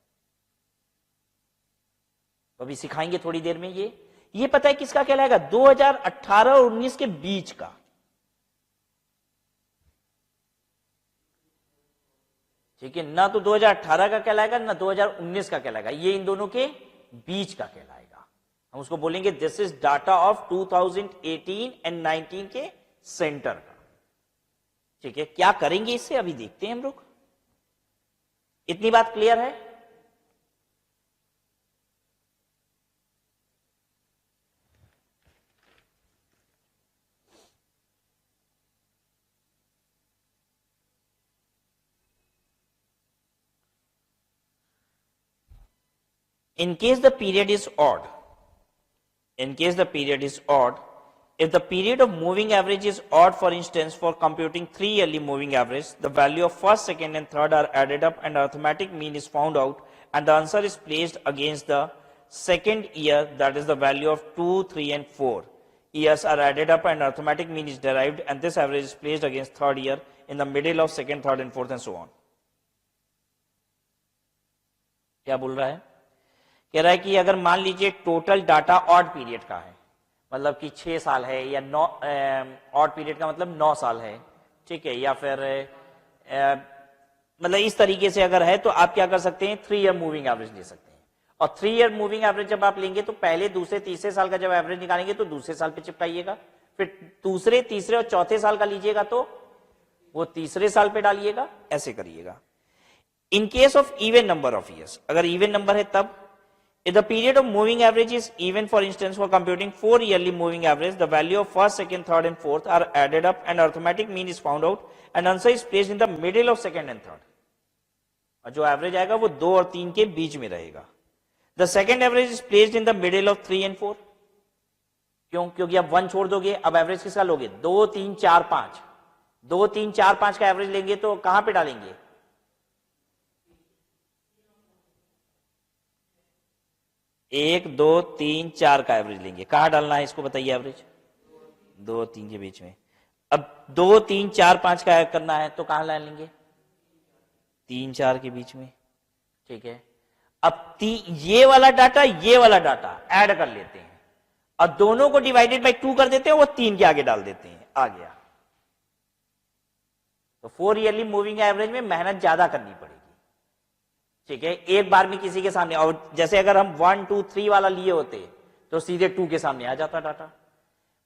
तो अभी सिखाएंगे थोड़ी देर में। ये पता है किसका कहलाएगा, 2018 और 19 के बीच का। ठीक है, ना तो 2018 का कहलाएगा ना 2019 का कहलाएगा, ये इन दोनों के बीच का कहलाएगा। हम उसको बोलेंगे this is data of 2018 and 19 के सेंटर का। ठीक है, क्या करेंगे इससे अभी देखते हैं हम लोग। इतनी बात क्लियर है। In case the period is odd, if the period of moving average is odd, for instance, for computing 3 yearly moving average, the value of first, second and third are added up and arithmetic mean is found out and the answer is placed against the second year, that is the value of 2, 3 and 4 years are added up and arithmetic mean is derived and this average is placed against third year in the middle of second, third and fourth and so on. क्या बोल रहा है, कह रहा है कि अगर मान लीजिए टोटल डाटा ऑड पीरियड का है, मतलब कि 6 साल है, या ऑड पीरियड का मतलब 9 साल है, ठीक है, या फिर मतलब इस तरीके से अगर है तो आप क्या कर सकते हैं, 3 ईयर मूविंग एवरेज ले सकते हैं। और 3 ईयर मूविंग एवरेज जब आप लेंगे तो पहले, दूसरे, तीसरे साल का जब एवरेज निकालेंगे तो दूसरे साल पे चिपकाइएगा, फिर दूसरे, तीसरे और चौथे साल का लीजिएगा तो वो तीसरे साल पे डालिएगा, ऐसे करिएगा। इन case of even number of years, अगर इवन नंबर है तब, if the period of moving average is even, for instance, for computing 4 yearly moving average, the value of first, second, third and fourth are added up and arithmetic mean is found out and answer is placed in the middle of second and third. और जो एवरेज आएगा वो 2 और 3 के बीच में रहेगा। The second average is placed in the middle of 3 and 4. क्यों, क्योंकि अब 1 छोड़ दोगे, अब एवरेज किसका लोगे, 2, 3, 4, 5। 2, 3, 4, 5 का एवरेज लेंगे तो कहां पे डालेंगे, 1, 2, 3, 4 का एवरेज लेंगे, कहां डालना है इसको बताइए, एवरेज 2, 3 के बीच में। अब 2, 3, 4, 5 का करना है तो कहां ला लेंगे, 3, 4 के बीच में। ठीक है, अब ये वाला डाटा ऐड कर लेते हैं और दोनों को डिवाइडेड बाय 2 कर देते हैं, वो 3 के आगे डाल देते हैं, आ गया। तो 4 ईयरली मूविंग एवरेज में मेहनत ज्यादा करनी पड़ेगी। ठीक है, एक बार में किसी के सामने, और जैसे अगर हम 1, 2, 3 वाला लिए होते तो सीधे 2 के सामने आ जाता डाटा।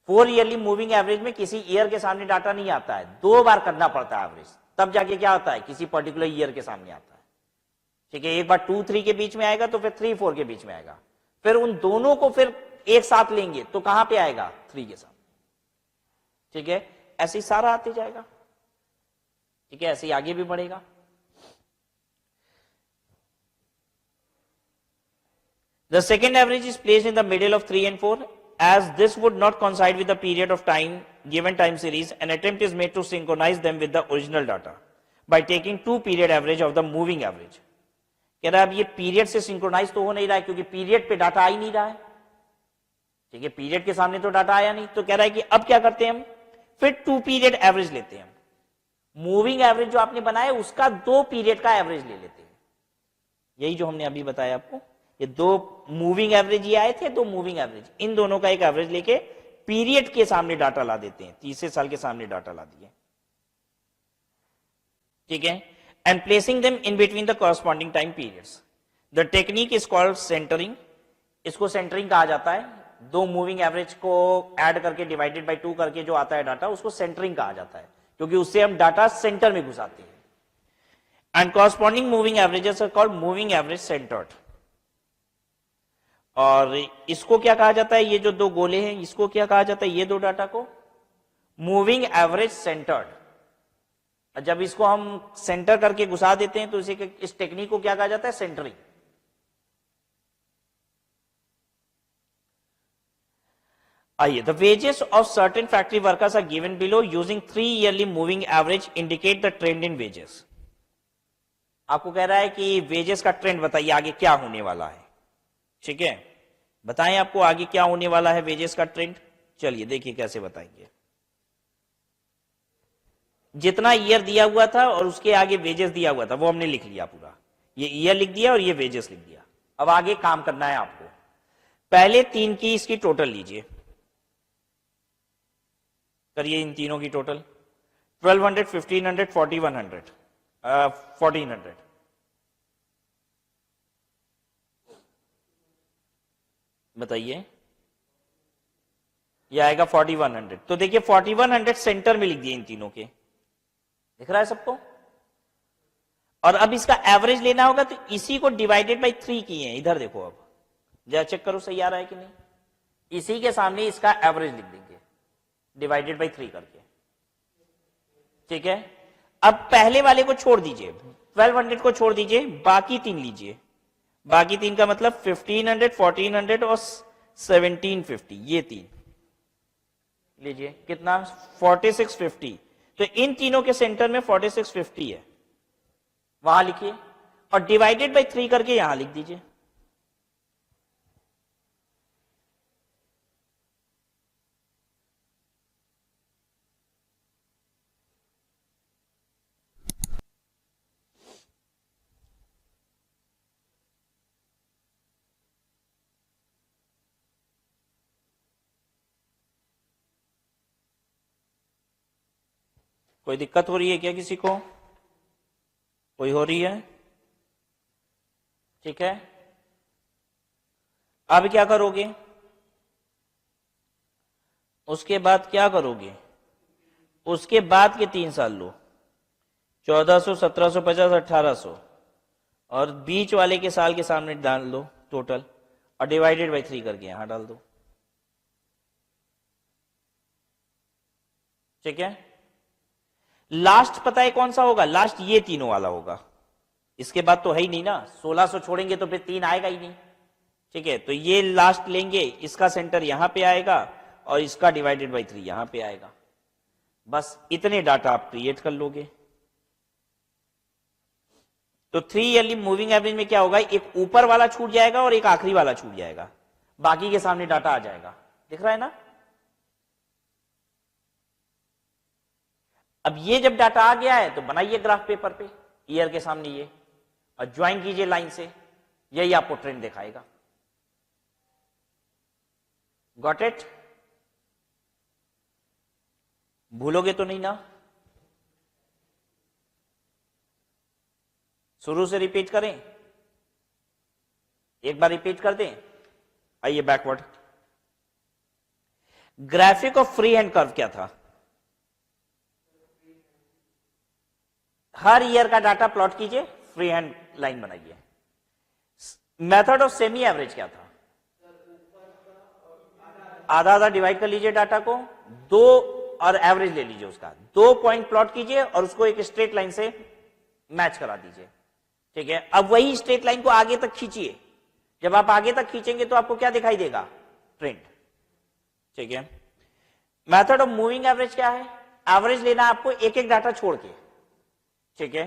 4 ईयरली मूविंग एवरेज में किसी ईयर के सामने डाटा नहीं आता है, 2 बार करना पड़ता है एवरेज, तब जाके क्या होता है, किसी पर्टिकुलर ईयर के सामने आता है। ठीक है, एक बार 2 3 के बीच में आएगा तो फिर 3 4 के बीच में आएगा, फिर उन दोनों को फिर एक साथ लेंगे तो कहां पे आएगा, 3 के सामने। ठीक है, ऐसे ही सारा आते जाएगा। ठीक है, ऐसे ही आगे भी बढ़ेगा। The second average is placed in the middle of 3 and 4. As this would not coincide with the period of time, given time series, an attempt is made to synchronize them with the original data by taking 2 period average of the moving average. कह रहा है अब ये पीरियड से सिंक्रोनाइज तो हो नहीं रहा है क्योंकि पीरियड पे डाटा आ ही नहीं रहा है। ठीक है, पीरियड के सामने तो डाटा आया नहीं, तो कह रहा है कि अब क्या करते हैं हम, फिर 2 पीरियड एवरेज लेते हैं। मूविंग एवरेज जो आपने बनाया उसका 2 पीरियड का एवरेज ले लेते हैं। यही जो हमने अभी बताया आपको, ये 2 मूविंग एवरेज ये आए थे, 2 मूविंग एवरेज, इन दोनों का एक एवरेज लेके पीरियड के सामने डाटा ला देते हैं, तीसरे साल के सामने डाटा ला दिए। ठीक है, and placing them in between the corresponding time periods. The technique is called centring. इसको सेंटरिंग कहा जाता है। 2 मूविंग एवरेज को ऐड करके डिवाइडेड बाय 2 करके जो आता है डाटा, उसको सेंटरिंग कहा जाता है, क्योंकि उससे हम डाटा सेंटर में घुसाते हैं। And corresponding moving averages are called moving average centred. और इसको क्या कहा जाता है, ये जो 2 गोले हैं इसको क्या कहा जाता है, ये 2 डाटा को मूविंग एवरेज सेंटर्ड। जब इसको हम सेंटर करके घुसा देते हैं तो इस टेक्निक को क्या कहा जाता है, सेंटरिंग। आइए, the wages of certain factory workers are given below using 3 yearly moving average indicate the trend in wages. आपको कह रहा है कि वेजेस का ट्रेंड बताइए आगे क्या होने वाला है। ठीक है, बताएं आपको आगे क्या होने वाला है वेजेस का ट्रेंड। चलिए देखिए कैसे बताएंगे। जितना ईयर दिया हुआ था और उसके आगे वेजेस दिया हुआ था वो हमने लिख लिया पूरा, ये ईयर लिख दिया और ये वेजेस लिख दिया। अब आगे काम करना है आपको। पहले 3 की इसकी टोटल लीजिए, करिए इन तीनों की टोटल। 1200, 1500, 4100, 1400। बताइए, ये आएगा 4100। तो देखिए 4100 सेंटर में लिख दिए इन तीनों के, दिख रहा है सबको। और अब इसका एवरेज लेना होगा तो इसी को डिवाइडेड बाई 3 किए हैं। इधर देखो, अब जरा चेक करो सही आ रहा है कि नहीं। इसी के सामने इसका एवरेज लिख देंगे डिवाइडेड बाई 3 करके। ठीक है, अब पहले वाले को छोड़ दीजिए, 1200 को छोड़ दीजिए, बाकी 3 लीजिए। बाकी 3 का मतलब 1500, 1400 और 1750, ये 3 लीजिए। कितना, 4650। तो इन तीनों के सेंटर में 4650 है, वहां लिखिए और डिवाइडेड बाई 3 करके यहां लिख दीजिए। कोई दिक्कत हो रही है क्या किसी को, कोई हो रही है? ठीक है, अब क्या करोगे, उसके बाद क्या करोगे, उसके बाद के 3 साल लो, 1400, 1750, 1800 और बीच वाले के साल के सामने डाल दो टोटल और डिवाइडेड बाई 3 करके यहां डाल दो। ठीक है, लास्ट पता है कौन सा होगा, लास्ट ये तीनों वाला होगा। इसके बाद तो है ही नहीं ना, 1600 छोड़ेंगे तो फिर 3 आएगा ही नहीं। ठीक है, तो ये लास्ट लेंगे, इसका सेंटर यहां पे आएगा और इसका डिवाइडेड बाई 3 यहां पे आएगा। बस इतने डाटा आप क्रिएट कर लोगे। तो 3 ईयरली मूविंग एवरेज में क्या होगा, एक ऊपर वाला छूट जाएगा और एक आखिरी वाला छूट जाएगा, बाकी के सामने डाटा आ जाएगा। दिख रहा है ना। अब ये जब डाटा आ गया है तो बनाइए ग्राफ पेपर पे ईयर के सामने ये और ज्वाइन कीजिए लाइन से, यही आपको ट्रेंड दिखाएगा। Got it? भूलोगे तो नहीं ना? शुरू से रिपीट करें, एक बार रिपीट कर दें। आइए backward. Graphic of free hand curve क्या था? हर ईयर का डाटा प्लॉट कीजिए, फ्री हैंड लाइन बनाइए। मेथड ऑफ सेमी एवरेज क्या था? आधा आधा डिवाइड कर लीजिए डाटा को, दो और एवरेज ले लीजिए उसका, 2 पॉइंट प्लॉट कीजिए और उसको एक स्ट्रेट लाइन से मैच करा दीजिए। ठीक है, अब वही स्ट्रेट लाइन को आगे तक खींचिए। जब आप आगे तक खींचेंगे तो आपको क्या दिखाई देगा? ट्रेंड। ठीक है, मेथड ऑफ मूविंग एवरेज क्या है? एवरेज लेना आपको एक एक डाटा छोड़ के। ठीक है,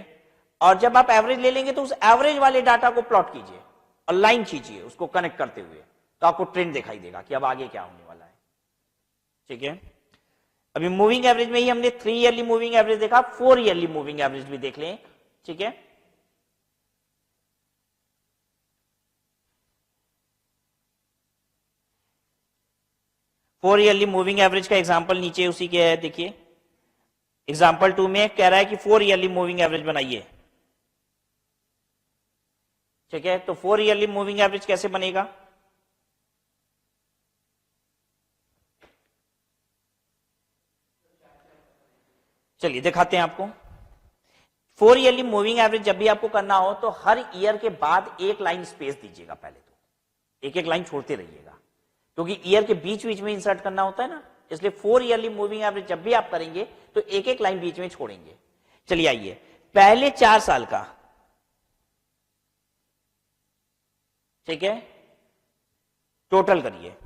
और जब आप एवरेज ले लेंगे तो उस एवरेज वाले डाटा को प्लॉट कीजिए और लाइन खींचिए उसको कनेक्ट करते हुए, तो आपको ट्रेंड दिखाई देगा कि अब आगे क्या होने वाला है। ठीक है, अभी मूविंग एवरेज में ही हमने 3 ईयरली मूविंग एवरेज देखा, 4 ईयरली मूविंग एवरेज भी देख लें। ठीक है, फोर ईयरली मूविंग एवरेज का एग्जांपल नीचे उसी के है, देखिए एग्जांपल 2 में कह रहा है कि 4 ईयरली मूविंग एवरेज बनाइए। ठीक है, तो 4 ईयरली मूविंग एवरेज कैसे बनेगा? चलिए दिखाते हैं आपको। 4 ईयरली मूविंग एवरेज जब भी आपको करना हो तो हर ईयर के बाद एक लाइन स्पेस दीजिएगा, पहले तो एक एक लाइन छोड़ते रहिएगा, क्योंकि ईयर के बीच बीच में इंसर्ट करना होता है ना, इसलिए 4 ईयरली मूविंग एवरेज जब भी आप करेंगे तो एक एक लाइन बीच में छोड़ेंगे। चलिए आइए, पहले 4 साल का, ठीक है, टोटल करिए।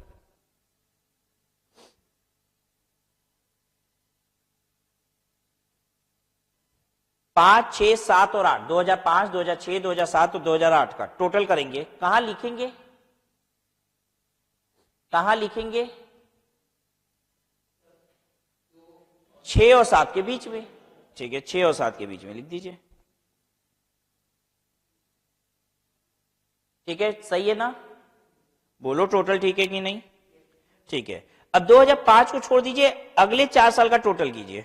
पांच, 6, 7 और 8, 2005, 2006, 2007 और 2008 का टोटल करेंगे। कहां लिखेंगे? कहां लिखेंगे? 6 और 7 के बीच में। ठीक है, 6 और 7 के बीच में लिख दीजिए। ठीक है, सही है ना? बोलो टोटल ठीक है कि नहीं? ठीक है, अब 2005 को छोड़ दीजिए, अगले 4 साल का टोटल कीजिए।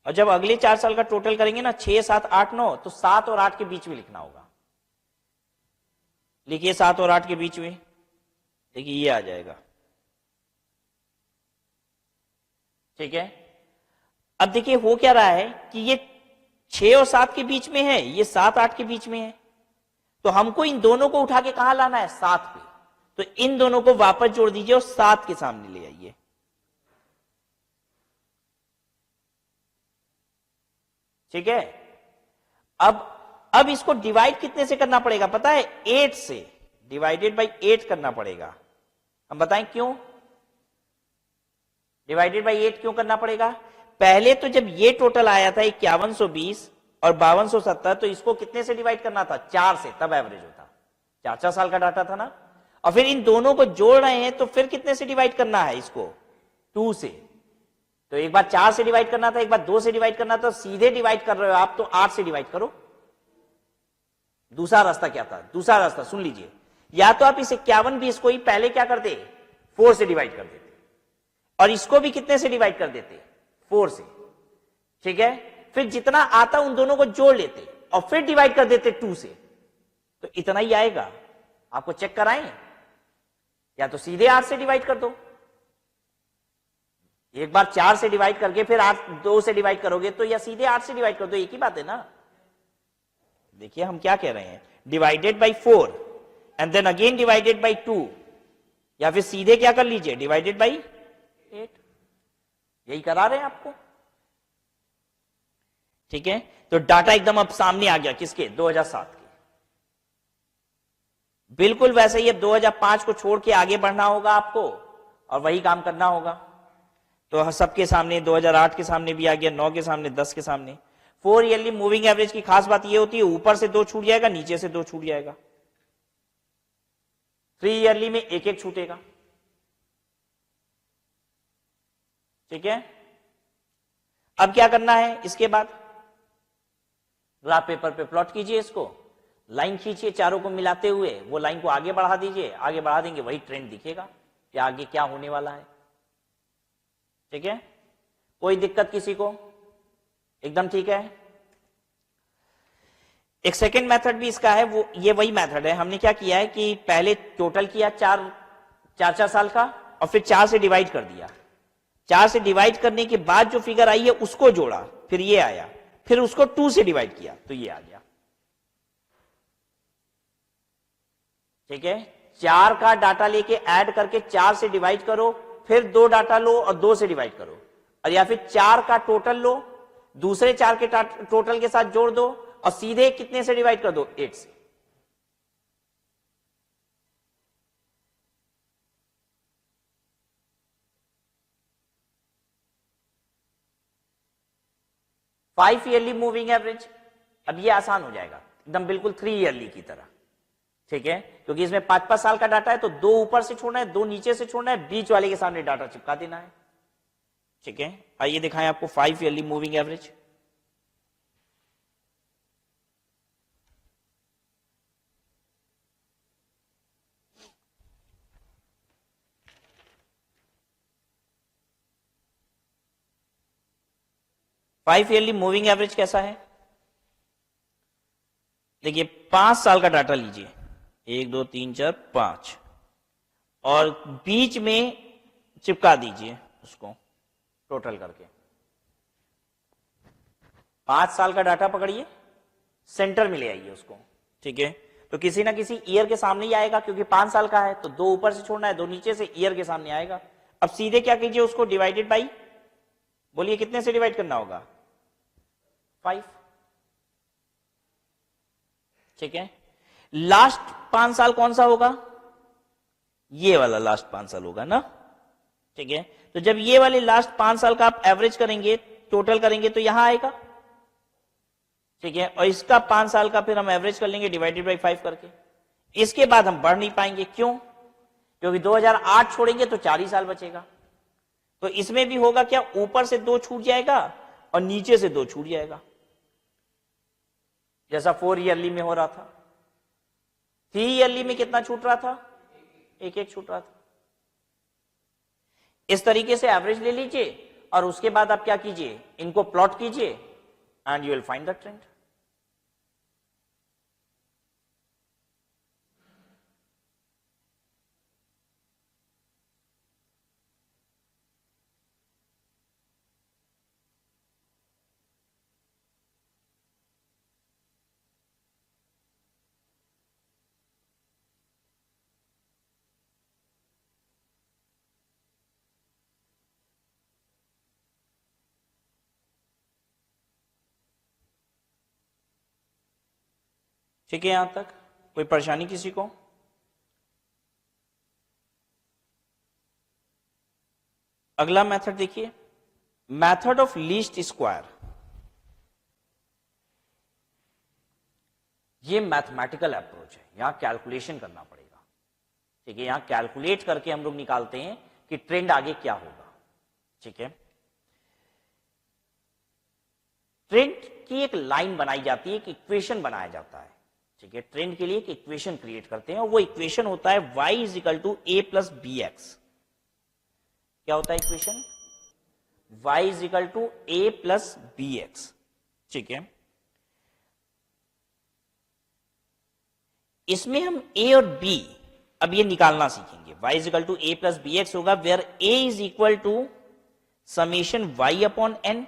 और जब अगले 4 साल का टोटल करेंगे ना, 6, 7, 8, 9, तो 7 और 8 के बीच में लिखना होगा। लिखिए 7 और 8 के बीच में, देखिए ये आ जाएगा। ठीक है, अब देखिए हो क्या रहा है कि ये 6 और 7 के बीच में है, ये 7, 8 के बीच में है, तो हमको इन दोनों को उठा के कहां लाना है? 7 पे। तो इन दोनों को वापस जोड़ दीजिए और 7 के सामने ले आइए। ठीक है, अब इसको डिवाइड कितने से करना पड़ेगा पता है? 8 से, डिवाइडेड बाई 8 करना पड़ेगा। हम बताएं क्यों डिवाइडेड बाई 8 क्यों करना पड़ेगा? पहले तो जब ये टोटल आया था 5120 और 5270, तो इसको कितने से डिवाइड करना था? 4 से, तब एवरेज होता। 4 साल का डाटा था ना, और फिर इन दोनों को जोड़ रहे हैं तो फिर कितने से डिवाइड करना है इसको? 2 से। तो एक बार 4 से डिवाइड करना था, एक बार 2 से डिवाइड करना था, सीधे डिवाइड कर रहे हो आप तो 8 से डिवाइड करो। दूसरा रास्ता क्या था? दूसरा रास्ता सुन लीजिए, या तो आप इस 5120 को ही पहले क्या करते? 4 से डिवाइड कर देते, और इसको भी कितने से डिवाइड कर देते? 4 से। ठीक है, फिर जितना आता उन दोनों को जोड़ लेते और फिर डिवाइड कर देते 2 से, तो इतना ही आएगा। आपको चेक कराएं, या तो सीधे 8 से डिवाइड कर दो, एक बार 4 से डिवाइड करके फिर 2 से डिवाइड करोगे तो, या सीधे 8 से डिवाइड कर दो, एक ही बात है ना। देखिए हम क्या कह रहे हैं, divided by 4 and then again divided by 2, या फिर सीधे क्या कर लीजिए? Divided by 8। यही करा रहे हैं आपको। ठीक है, तो डाटा एकदम अब सामने आ गया, किसके? 2007 के। बिल्कुल वैसे ही अब 2005 को छोड़ के आगे बढ़ना होगा आपको और वही काम करना होगा। तो सबके सामने 2008 के सामने भी आ गया, 9 के सामने, 10 के सामने। 4 ईयरली मूविंग एवरेज की खास बात यह होती है, ऊपर से 2 छूट जाएगा, नीचे से 2 छूट जाएगा। 3 ईयरली में एक एक छूटेगा। ठीक है, अब क्या करना है? इसके बाद ग्राफ पेपर पे प्लॉट कीजिए, इसको लाइन खींचिए चारों को मिलाते हुए, वो लाइन को आगे बढ़ा दीजिए, आगे बढ़ा देंगे वही ट्रेंड दिखेगा कि आगे क्या होने वाला है। ठीक है, कोई दिक्कत किसी को? एकदम ठीक है। एक सेकेंड मेथड भी इसका है, वो ये वही मेथड है। हमने क्या किया है कि पहले टोटल किया 4 साल का, और फिर 4 से डिवाइड कर दिया, 4 से डिवाइड करने के बाद जो फिगर आई है उसको जोड़ा, फिर ये आया, फिर उसको 2 से डिवाइड किया तो ये आ गया। ठीक है, 4 का डाटा लेके ऐड करके 4 से डिवाइड करो, फिर 2 डाटा लो और 2 से डिवाइड करो, और या फिर 4 का टोटल लो, दूसरे 4 के टोटल के साथ जोड़ दो और सीधे कितने से डिवाइड कर दो, 8 से। फाइव ईयरली मूविंग एवरेज, अब ये आसान हो जाएगा एकदम बिल्कुल 3 ईयरली की तरह। ठीक है, क्योंकि इसमें 5-5 साल का डाटा है तो 2 ऊपर से छोड़ना है, 2 नीचे से छोड़ना है, बीच वाले के सामने डाटा चिपका देना है। ठीक है, आइए दिखाएं आपको 5 yearly moving average. Five yearly moving average कैसा है, देखिए 5 साल का डाटा लीजिए, 1 2 3 4 5, और बीच में चिपका दीजिए उसको टोटल करके। 5 साल का डाटा पकड़िए, सेंटर में ले आइए उसको। ठीक है, तो किसी ना किसी ईयर के सामने ही आएगा, क्योंकि 5 साल का है तो 2 ऊपर से छोड़ना है, 2 नीचे से, ईयर के सामने आएगा। अब सीधे क्या कीजिए, उसको डिवाइडेड बाई, बोलिए कितने से डिवाइड करना होगा, 5। ठीक है, लास्ट 5 साल कौन सा होगा, ये वाला लास्ट 5 साल होगा ना। ठीक है, तो जब ये वाले लास्ट 5 साल का आप एवरेज करेंगे, टोटल करेंगे तो यहां आएगा। ठीक है, और इसका 5 साल का फिर हम एवरेज कर लेंगे डिवाइडेड बाई 5 करके। इसके बाद हम बढ़ नहीं पाएंगे, क्यों, क्योंकि 2008 छोड़ेंगे तो 4 ही साल बचेगा। तो इसमें भी होगा क्या, ऊपर से 2 छूट जाएगा और नीचे से 2 छूट जाएगा, जैसा 4 ईयरली में हो रहा था। 3 ईयरली में कितना छूट रहा था, 1-1 छूट रहा था। इस तरीके से एवरेज ले लीजिए और उसके बाद आप क्या कीजिए, इनको प्लॉट कीजिए and you will find the trend. ठीक है, यहां तक कोई परेशानी किसी को? अगला मेथड देखिए, मेथड ऑफ लीस्ट स्क्वायर। ये मैथमेटिकल अप्रोच है, यहां कैलकुलेशन करना पड़ेगा। ठीक है, यहां कैलकुलेट करके हम लोग निकालते हैं कि ट्रेंड आगे क्या होगा। ठीक है, ट्रेंड की एक लाइन बनाई जाती है, एक इक्वेशन बनाया जाता है। ठीक है, ट्रेंड के लिए एक इक्वेशन क्रिएट करते हैं और वो इक्वेशन होता है y = a + bx। क्या होता है इक्वेशन, y = a + bx। ठीक है, इसमें हम a और b अब ये निकालना सीखेंगे। y = a + bx होगा, where a = summation y/n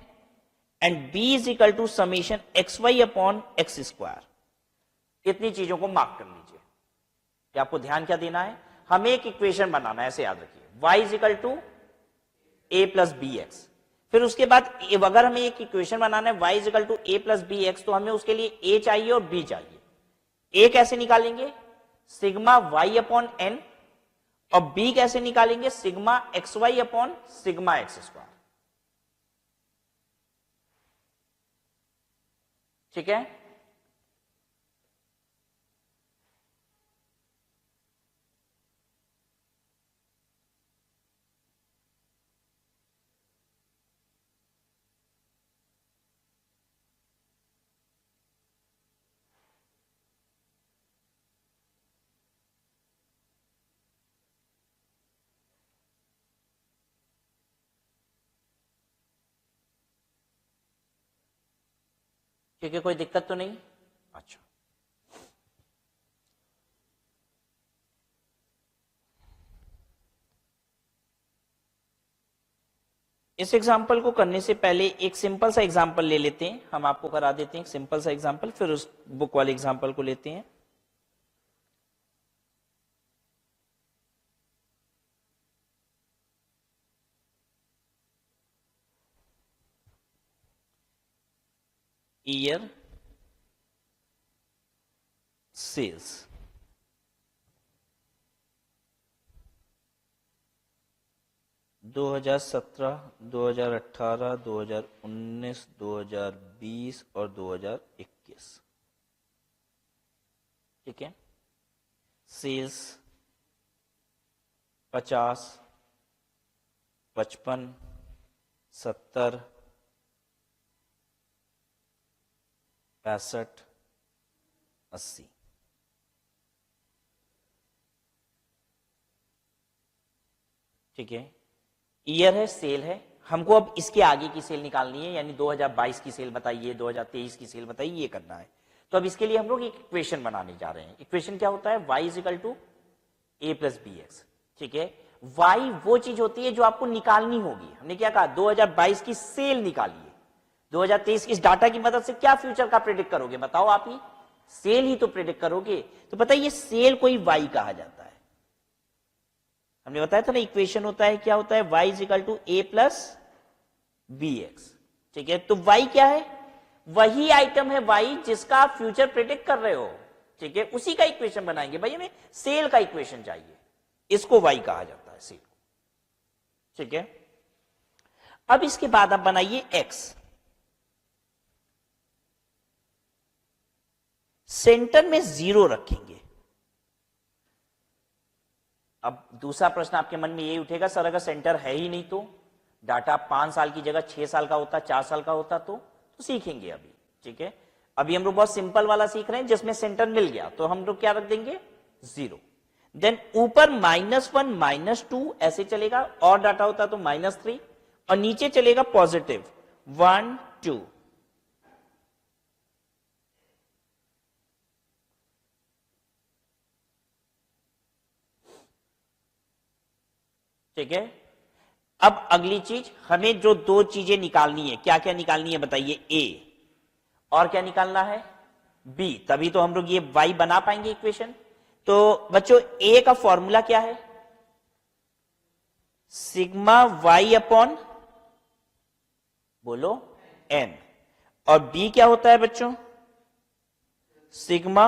and b = summation xy/x²। इतनी चीजों को मार्क कर लीजिए कि आपको ध्यान क्या देना है, हमें एक इक्वेशन बनाना है, ऐसे याद रखिए, y = a + bx। फिर उसके बाद अगर हमें एक इक्वेशन बनाना है y = a + bx, तो हमें उसके लिए a चाहिए और b चाहिए। a कैसे निकालेंगे, सिग्मा y/n, और b कैसे निकालेंगे, सिग्मा xy/σx²। ठीक है, ठीक है, कोई दिक्कत तो नहीं? अच्छा, इस एग्जाम्पल को करने से पहले एक सिंपल सा एग्जाम्पल ले लेते हैं, हम आपको करा देते हैं एक सिंपल सा एग्जाम्पल, फिर उस बुक वाले एग्जाम्पल को लेते हैं। ईयर सेल्स 2017, 2018, 2019, 2020 और 2021, ठीक है। सेल्स 50, 55, 70, 65, 80, ठीक है। ईयर है, सेल है, हमको अब इसके आगे की सेल निकालनी है, यानी 2022 की सेल बताइए, 2023 की सेल बताइए, ये करना है। तो अब इसके लिए हम लोग एक इक्वेशन बनाने जा रहे हैं। इक्वेशन क्या होता है? y is equal to a plus B x, ठीक है। y वो चीज होती है जो आपको निकालनी होगी। हमने क्या कहा? 2022 की सेल निकालिए। 2023 की इस डाटा की मदद से क्या फ्यूचर का प्रेडिक्ट करोगे? बताओ आप ही, सेल ही तो प्रेडिक्ट करोगे। तो बताइए सेल को ही y कहा जाता है। हमने बताया था ना, इक्वेशन होता है, क्या होता है? y is equal to a plus B x, ठीक है। तो y क्या है? वही आइटम है y जिसका आप फ्यूचर प्रेडिक्ट कर रहे हो, ठीक है। उसी का इक्वेशन बनाएंगे। भाई हमें सेल का इक्वेशन चाहिए, इसको y कहा जाता है, सेल, ठीक है। अब इसके बाद आप बनाइए x। सेंटर में 0 रखेंगे। अब दूसरा प्रश्न आपके मन में यही उठेगा, सर अगर सेंटर है ही नहीं तो डाटा 5 साल की जगह 6 साल का होता, 4 साल का होता तो सीखेंगे अभी, ठीक है। अभी हम लोग बहुत सिंपल वाला सीख रहे हैं जिसमें सेंटर मिल गया, तो हम लोग क्या रख देंगे? 0। देन ऊपर -1 -2 ऐसे चलेगा, और डाटा होता तो -3, और नीचे चलेगा पॉजिटिव 1 2। ठीक है। अब अगली चीज, हमें जो 2 चीजें निकालनी है, क्या क्या निकालनी है बताइए? a, और क्या निकालना है? b, तभी तो हम लोग ये y बना पाएंगे इक्वेशन। तो बच्चों a का फॉर्मूला क्या है? सिग्मा y अपॉन, बोलो, n। और b क्या होता है बच्चों? Sigma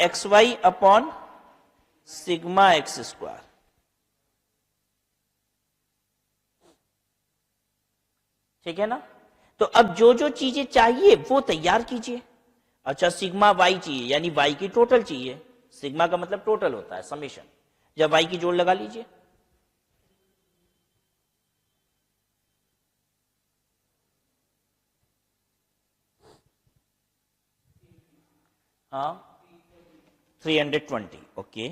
xy upon sigma x square, ठीक है ना। तो अब जो जो चीजें चाहिए वो तैयार कीजिए। अच्छा, सिग्मा y चाहिए, यानी y की टोटल चाहिए। सिग्मा का मतलब टोटल होता है, समेशन। जब y की जोड़ लगा लीजिए। हाँ, 320, ओके।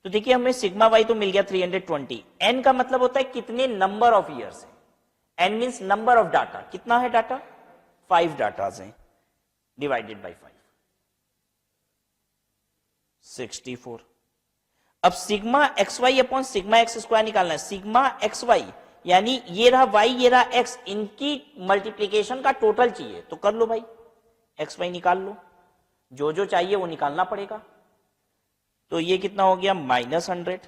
तो देखिए हमें सिग्मा y तो मिल गया 320। n का मतलब होता है कितने नंबर ऑफ ईयर्स है। n means number of data. कितना है डाटा? 5 डाटाज हैं, डिवाइडेड बाई 5, 64। अब sigma xy upon sigma x square निकालना है। सिग्मा xy यानी ये रहा y, ये रहा x, इनकी मल्टीप्लीकेशन का टोटल चाहिए। तो कर लो भाई, xy निकाल लो, जो जो चाहिए वो निकालना पड़ेगा। तो ये कितना हो गया? -100,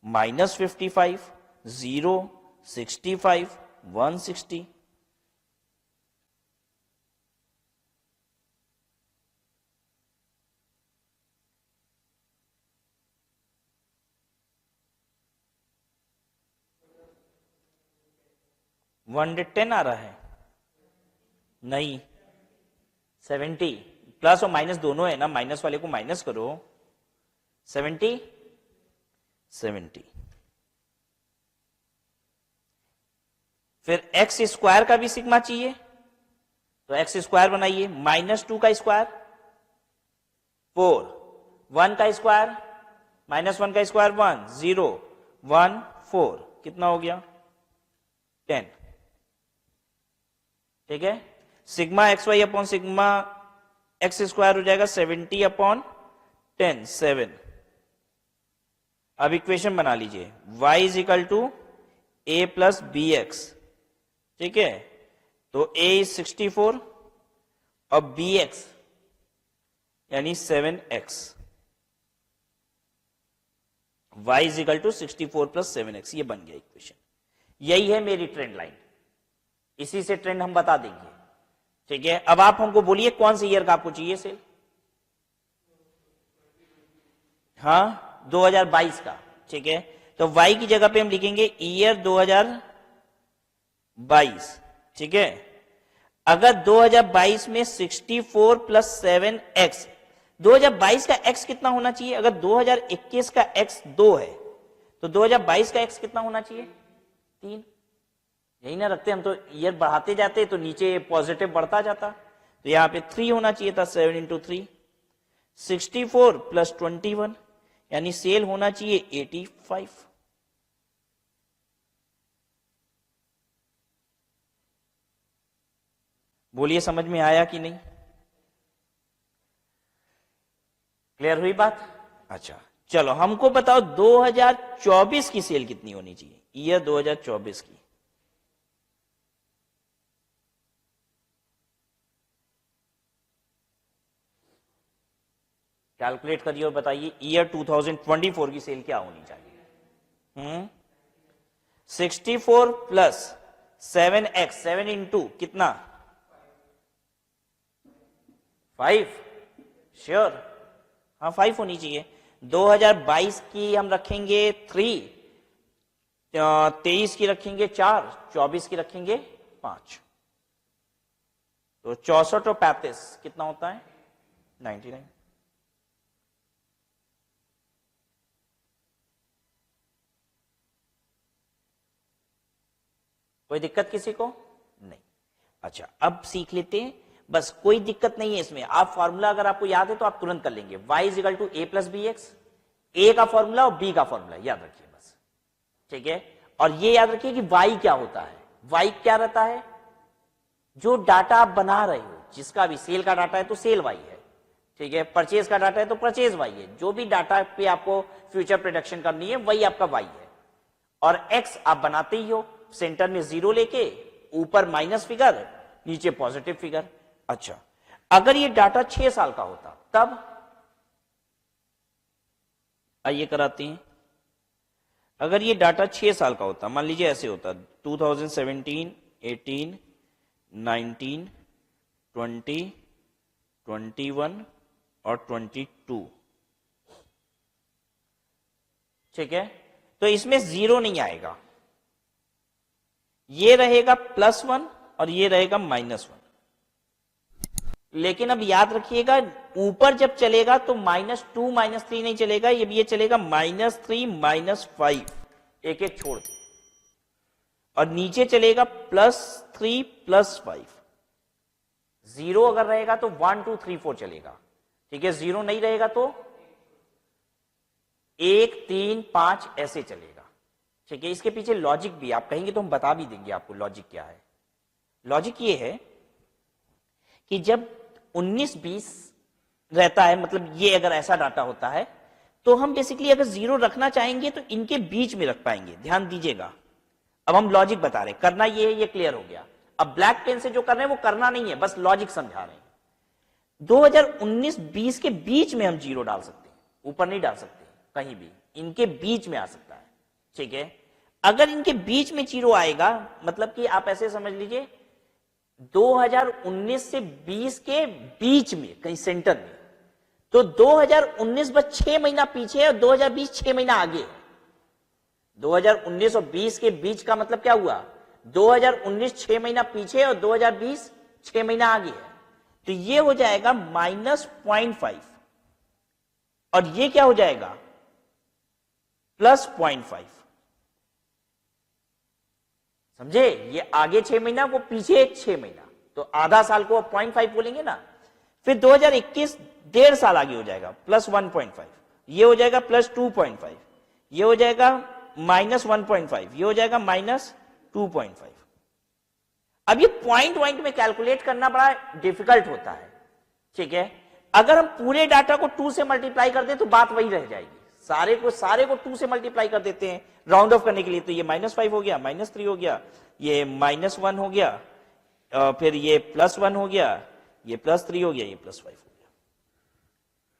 -55, 0, 65, 160। $110 आ रहा है? नहीं, 70। प्लस और माइनस दोनों है ना, माइनस वाले को माइनस करो। 70 70। फिर एक्स स्क्वायर का भी सिग्मा चाहिए, तो एक्स स्क्वायर बनाइए। -2 का स्क्वायर 4, 1 का स्क्वायर -1 का स्क्वायर 1, 0, 1, 4, कितना हो गया? 10, ठीक है। Sigma xy upon sigma x square हो जाएगा 70 अपॉन 10, 7। अब इक्वेशन बना लीजिए, y is equal to a plus B x, ठीक है, तो a इज 64 और बी एक्स यानी 7x, y is equal to 64 plus 7x, ये बन गया इक्वेशन। यही है मेरी ट्रेंड लाइन, इसी से ट्रेंड हम बता देंगे, ठीक है। अब आप हमको बोलिए कौन से ईयर का आपको चाहिए सेल? हाँ 2022 का, ठीक है। तो y की जगह पे हम लिखेंगे ईयर 2022, ठीक है। अगर 2022 में 64 प्लस 7x, 2022 का x कितना होना चाहिए? अगर 2021 का x 2 है तो 2022 का x कितना होना चाहिए? 3। यही ना रखते हम, तो ईयर बढ़ाते जाते तो नीचे पॉजिटिव बढ़ता जाता, तो यहां पे 3 होना चाहिए था। 7 इंटू 3, 64 प्लस 21 यानी सेल होना चाहिए 85। बोलिए समझ में आया कि नहीं? क्लियर हुई बात? अच्छा चलो हमको बताओ 2024 की सेल कितनी होनी चाहिए, ईयर 2024 की। कैलकुलेट करिए और बताइए ईयर 2024 की सेल क्या होनी चाहिए। 64 प्लस 7x, 7 इंटू कितना? 5, श्योर? हाँ 5 होनी चाहिए। 2022 की हम रखेंगे 3, 23 की रखेंगे 4, 24 की रखेंगे 5, तो 64 और 35 कितना होता है? 99। कोई दिक्कत किसी को? नहीं। अच्छा अब सीख लेते हैं, बस कोई दिक्कत नहीं है इसमें। आप फॉर्मूला अगर आपको याद है तो आप तुरंत कर लेंगे। y is equal to A plus B X, A का फॉर्मूला और बी का फॉर्मूला याद रखिए बस, ठीक है। और ये याद रखिए कि y क्या होता है। y क्या रहता है? जो डाटा आप बना रहे हो, जिसका भी सेल का डाटा है तो सेल y है, ठीक है। परचेज का डाटा है तो परचेज y है। जो भी डाटा पे आपको फ्यूचर प्रोडक्शन करनी है वही आपका y है। और x आप बनाते ही हो, सेंटर में 0 लेके ऊपर माइनस फिगर, नीचे पॉजिटिव फिगर। अच्छा अगर ये डाटा 6 साल का होता तब? आइए कराते हैं। अगर ये डाटा 6 साल का होता, मान लीजिए ऐसे होता 2017, 18, 19, 20, 21 और 22, ठीक है, तो इसमें 0 नहीं आएगा, ये रहेगा +1 और ये रहेगा -1। लेकिन अब याद रखिएगा ऊपर जब चलेगा तो -2 -3 नहीं चलेगा, ये चलेगा -3 -5, एक एक छोड़ के, और नीचे चलेगा +3 +5। 0 अगर रहेगा तो 1 2 3 4 चलेगा, ठीक है। 0 नहीं रहेगा तो 1 3 5 ऐसे चलेगा, ठीक है। इसके पीछे लॉजिक भी आप कहेंगे तो हम बता भी देंगे आपको लॉजिक क्या है। लॉजिक ये है कि जब 19-20 रहता है, मतलब ये अगर ऐसा डाटा होता है तो हम बेसिकली अगर 0 रखना चाहेंगे तो इनके बीच में रख पाएंगे। ध्यान दीजिएगा, अब हम लॉजिक बता रहे हैं, करना ये है, ये क्लियर हो गया। अब ब्लैक पेन से जो कर रहे हैं वो करना नहीं है, बस लॉजिक समझा रहे हैं। 2019-20 के बीच में हम 0 डाल सकते हैं, ऊपर नहीं डाल सकते कहीं भी, इनके बीच में आ सकता है, ठीक है। अगर इनके बीच में 0 आएगा मतलब कि आप ऐसे समझ लीजिए 2019 से 20 के बीच में कहीं सेंटर में, तो 2019 बस 6 महीना पीछे है और 2020 6 महीना आगे है। 2019 और 20 के बीच का मतलब क्या हुआ? 2019 6 महीना पीछे और 2020 6 महीना आगे है, तो ये हो जाएगा -0.5 और ये क्या हो जाएगा? +0.5। समझे? ये आगे 6 महीना, वो पीछे 6 महीना, तो आधा साल को 0.5 बोलेंगे ना। फिर 2021 1.5 साल आगे हो जाएगा +1.5, ये हो जाएगा +2.5, ये हो जाएगा -1.5, ये हो जाएगा -2.5। अब ये पॉइंट में कैलकुलेट करना बड़ा डिफिकल्ट होता है, ठीक है। अगर हम पूरे डाटा को 2 से मल्टीप्लाई कर दें तो बात वही रह जाएगी, सारे को 2 से मल्टीप्लाई कर देते हैं राउंड ऑफ करने के लिए। तो ये -5 हो गया, -3 हो गया, ये -1 हो गया, फिर ये +1 हो गया, ये +3 हो गया, ये +5 हो गया।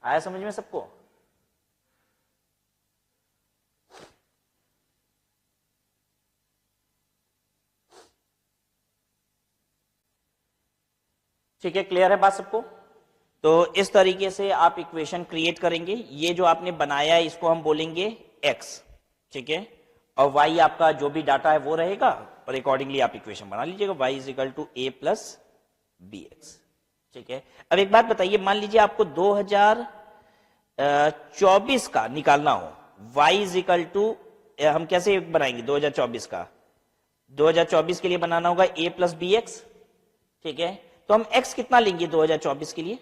आया समझ में सबको? ठीक है, क्लियर है बात सबको? तो इस तरीके से आप इक्वेशन क्रिएट करेंगे। ये जो आपने बनाया है इसको हम बोलेंगे x, ठीक है, और y आपका जो भी डाटा है वो रहेगा और अकॉर्डिंगली आप इक्वेशन बना लीजिएगा y = a + bx, ठीक है। अब एक बात बताइए, मान लीजिए आपको 2024 का निकालना हो, y = हम कैसे बनाएंगे 2024 का? 2024 के लिए बनाना होगा a + bx, ठीक है। तो हम x कितना लेंगे 2024 के लिए?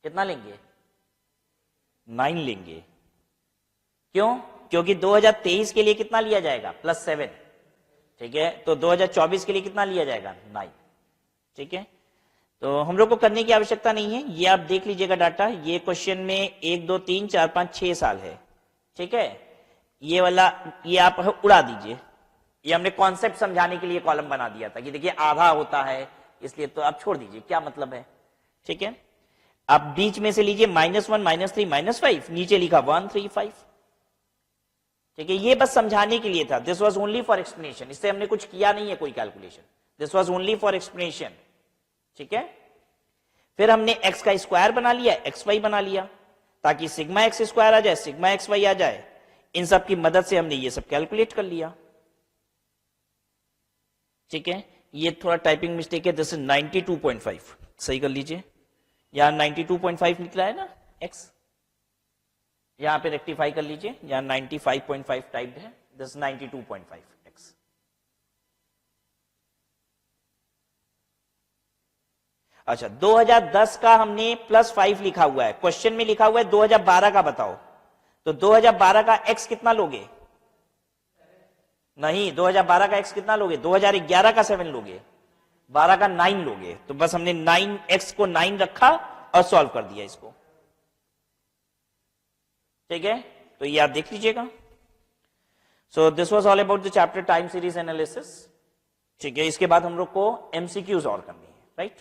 कितना लेंगे? 9 लेंगे। क्यों? क्योंकि 2023 के लिए कितना लिया जाएगा? +7, ठीक है। तो 2024 के लिए कितना लिया जाएगा? 9, ठीक है। तो हम लोग को करने की आवश्यकता नहीं है, ये आप देख लीजिएगा डाटा। ये क्वेश्चन में 1 2 3 4 5 6 साल है, ठीक है। ये वाला ये आप उड़ा दीजिए, ये हमने कॉन्सेप्ट समझाने के लिए कॉलम बना दिया था कि देखिए आधा होता है इसलिए, तो आप छोड़ दीजिए, क्या मतलब है, ठीक है। आप बीच में से लीजिए -1 -3 -5, नीचे लिखा 1 3 5, ठीक है। ये बस समझाने के लिए था, this was only for explanation, इससे हमने कुछ किया नहीं है कोई calculation, this was only for explanation, ठीक है। फिर हमने x का स्क्वायर बना लिया, xy बना लिया, ताकि σx² आ जाए, σxy आ जाए। इन सब की मदद से हमने ये सब कैलकुलेट कर लिया, ठीक है। ये थोड़ा टाइपिंग मिस्टेक है, दिस इज 92.5, सही कर लीजिए। यहां 92.5 निकला है ना x, यहां पे रेक्टिफाई कर लीजिए, यहां 95.5 टाइप्ड है, दिस 92.5 x। अच्छा, 2010 का हमने +5 लिखा हुआ है, क्वेश्चन में लिखा हुआ है 2012 का बताओ, तो 2012 का x कितना लोगे? नहीं, 2012 का x कितना लोगे? 2011 का 7 लोगे, 12 का 9 लोगे। तो बस हमने 9x को 9 रखा और सॉल्व कर दिया इसको, ठीक है। तो ये आप देख लीजिएगा। So this was all about the chapter time series analysis, ठीक है। इसके बाद हम लोग को MCQs और करनी है, राइट।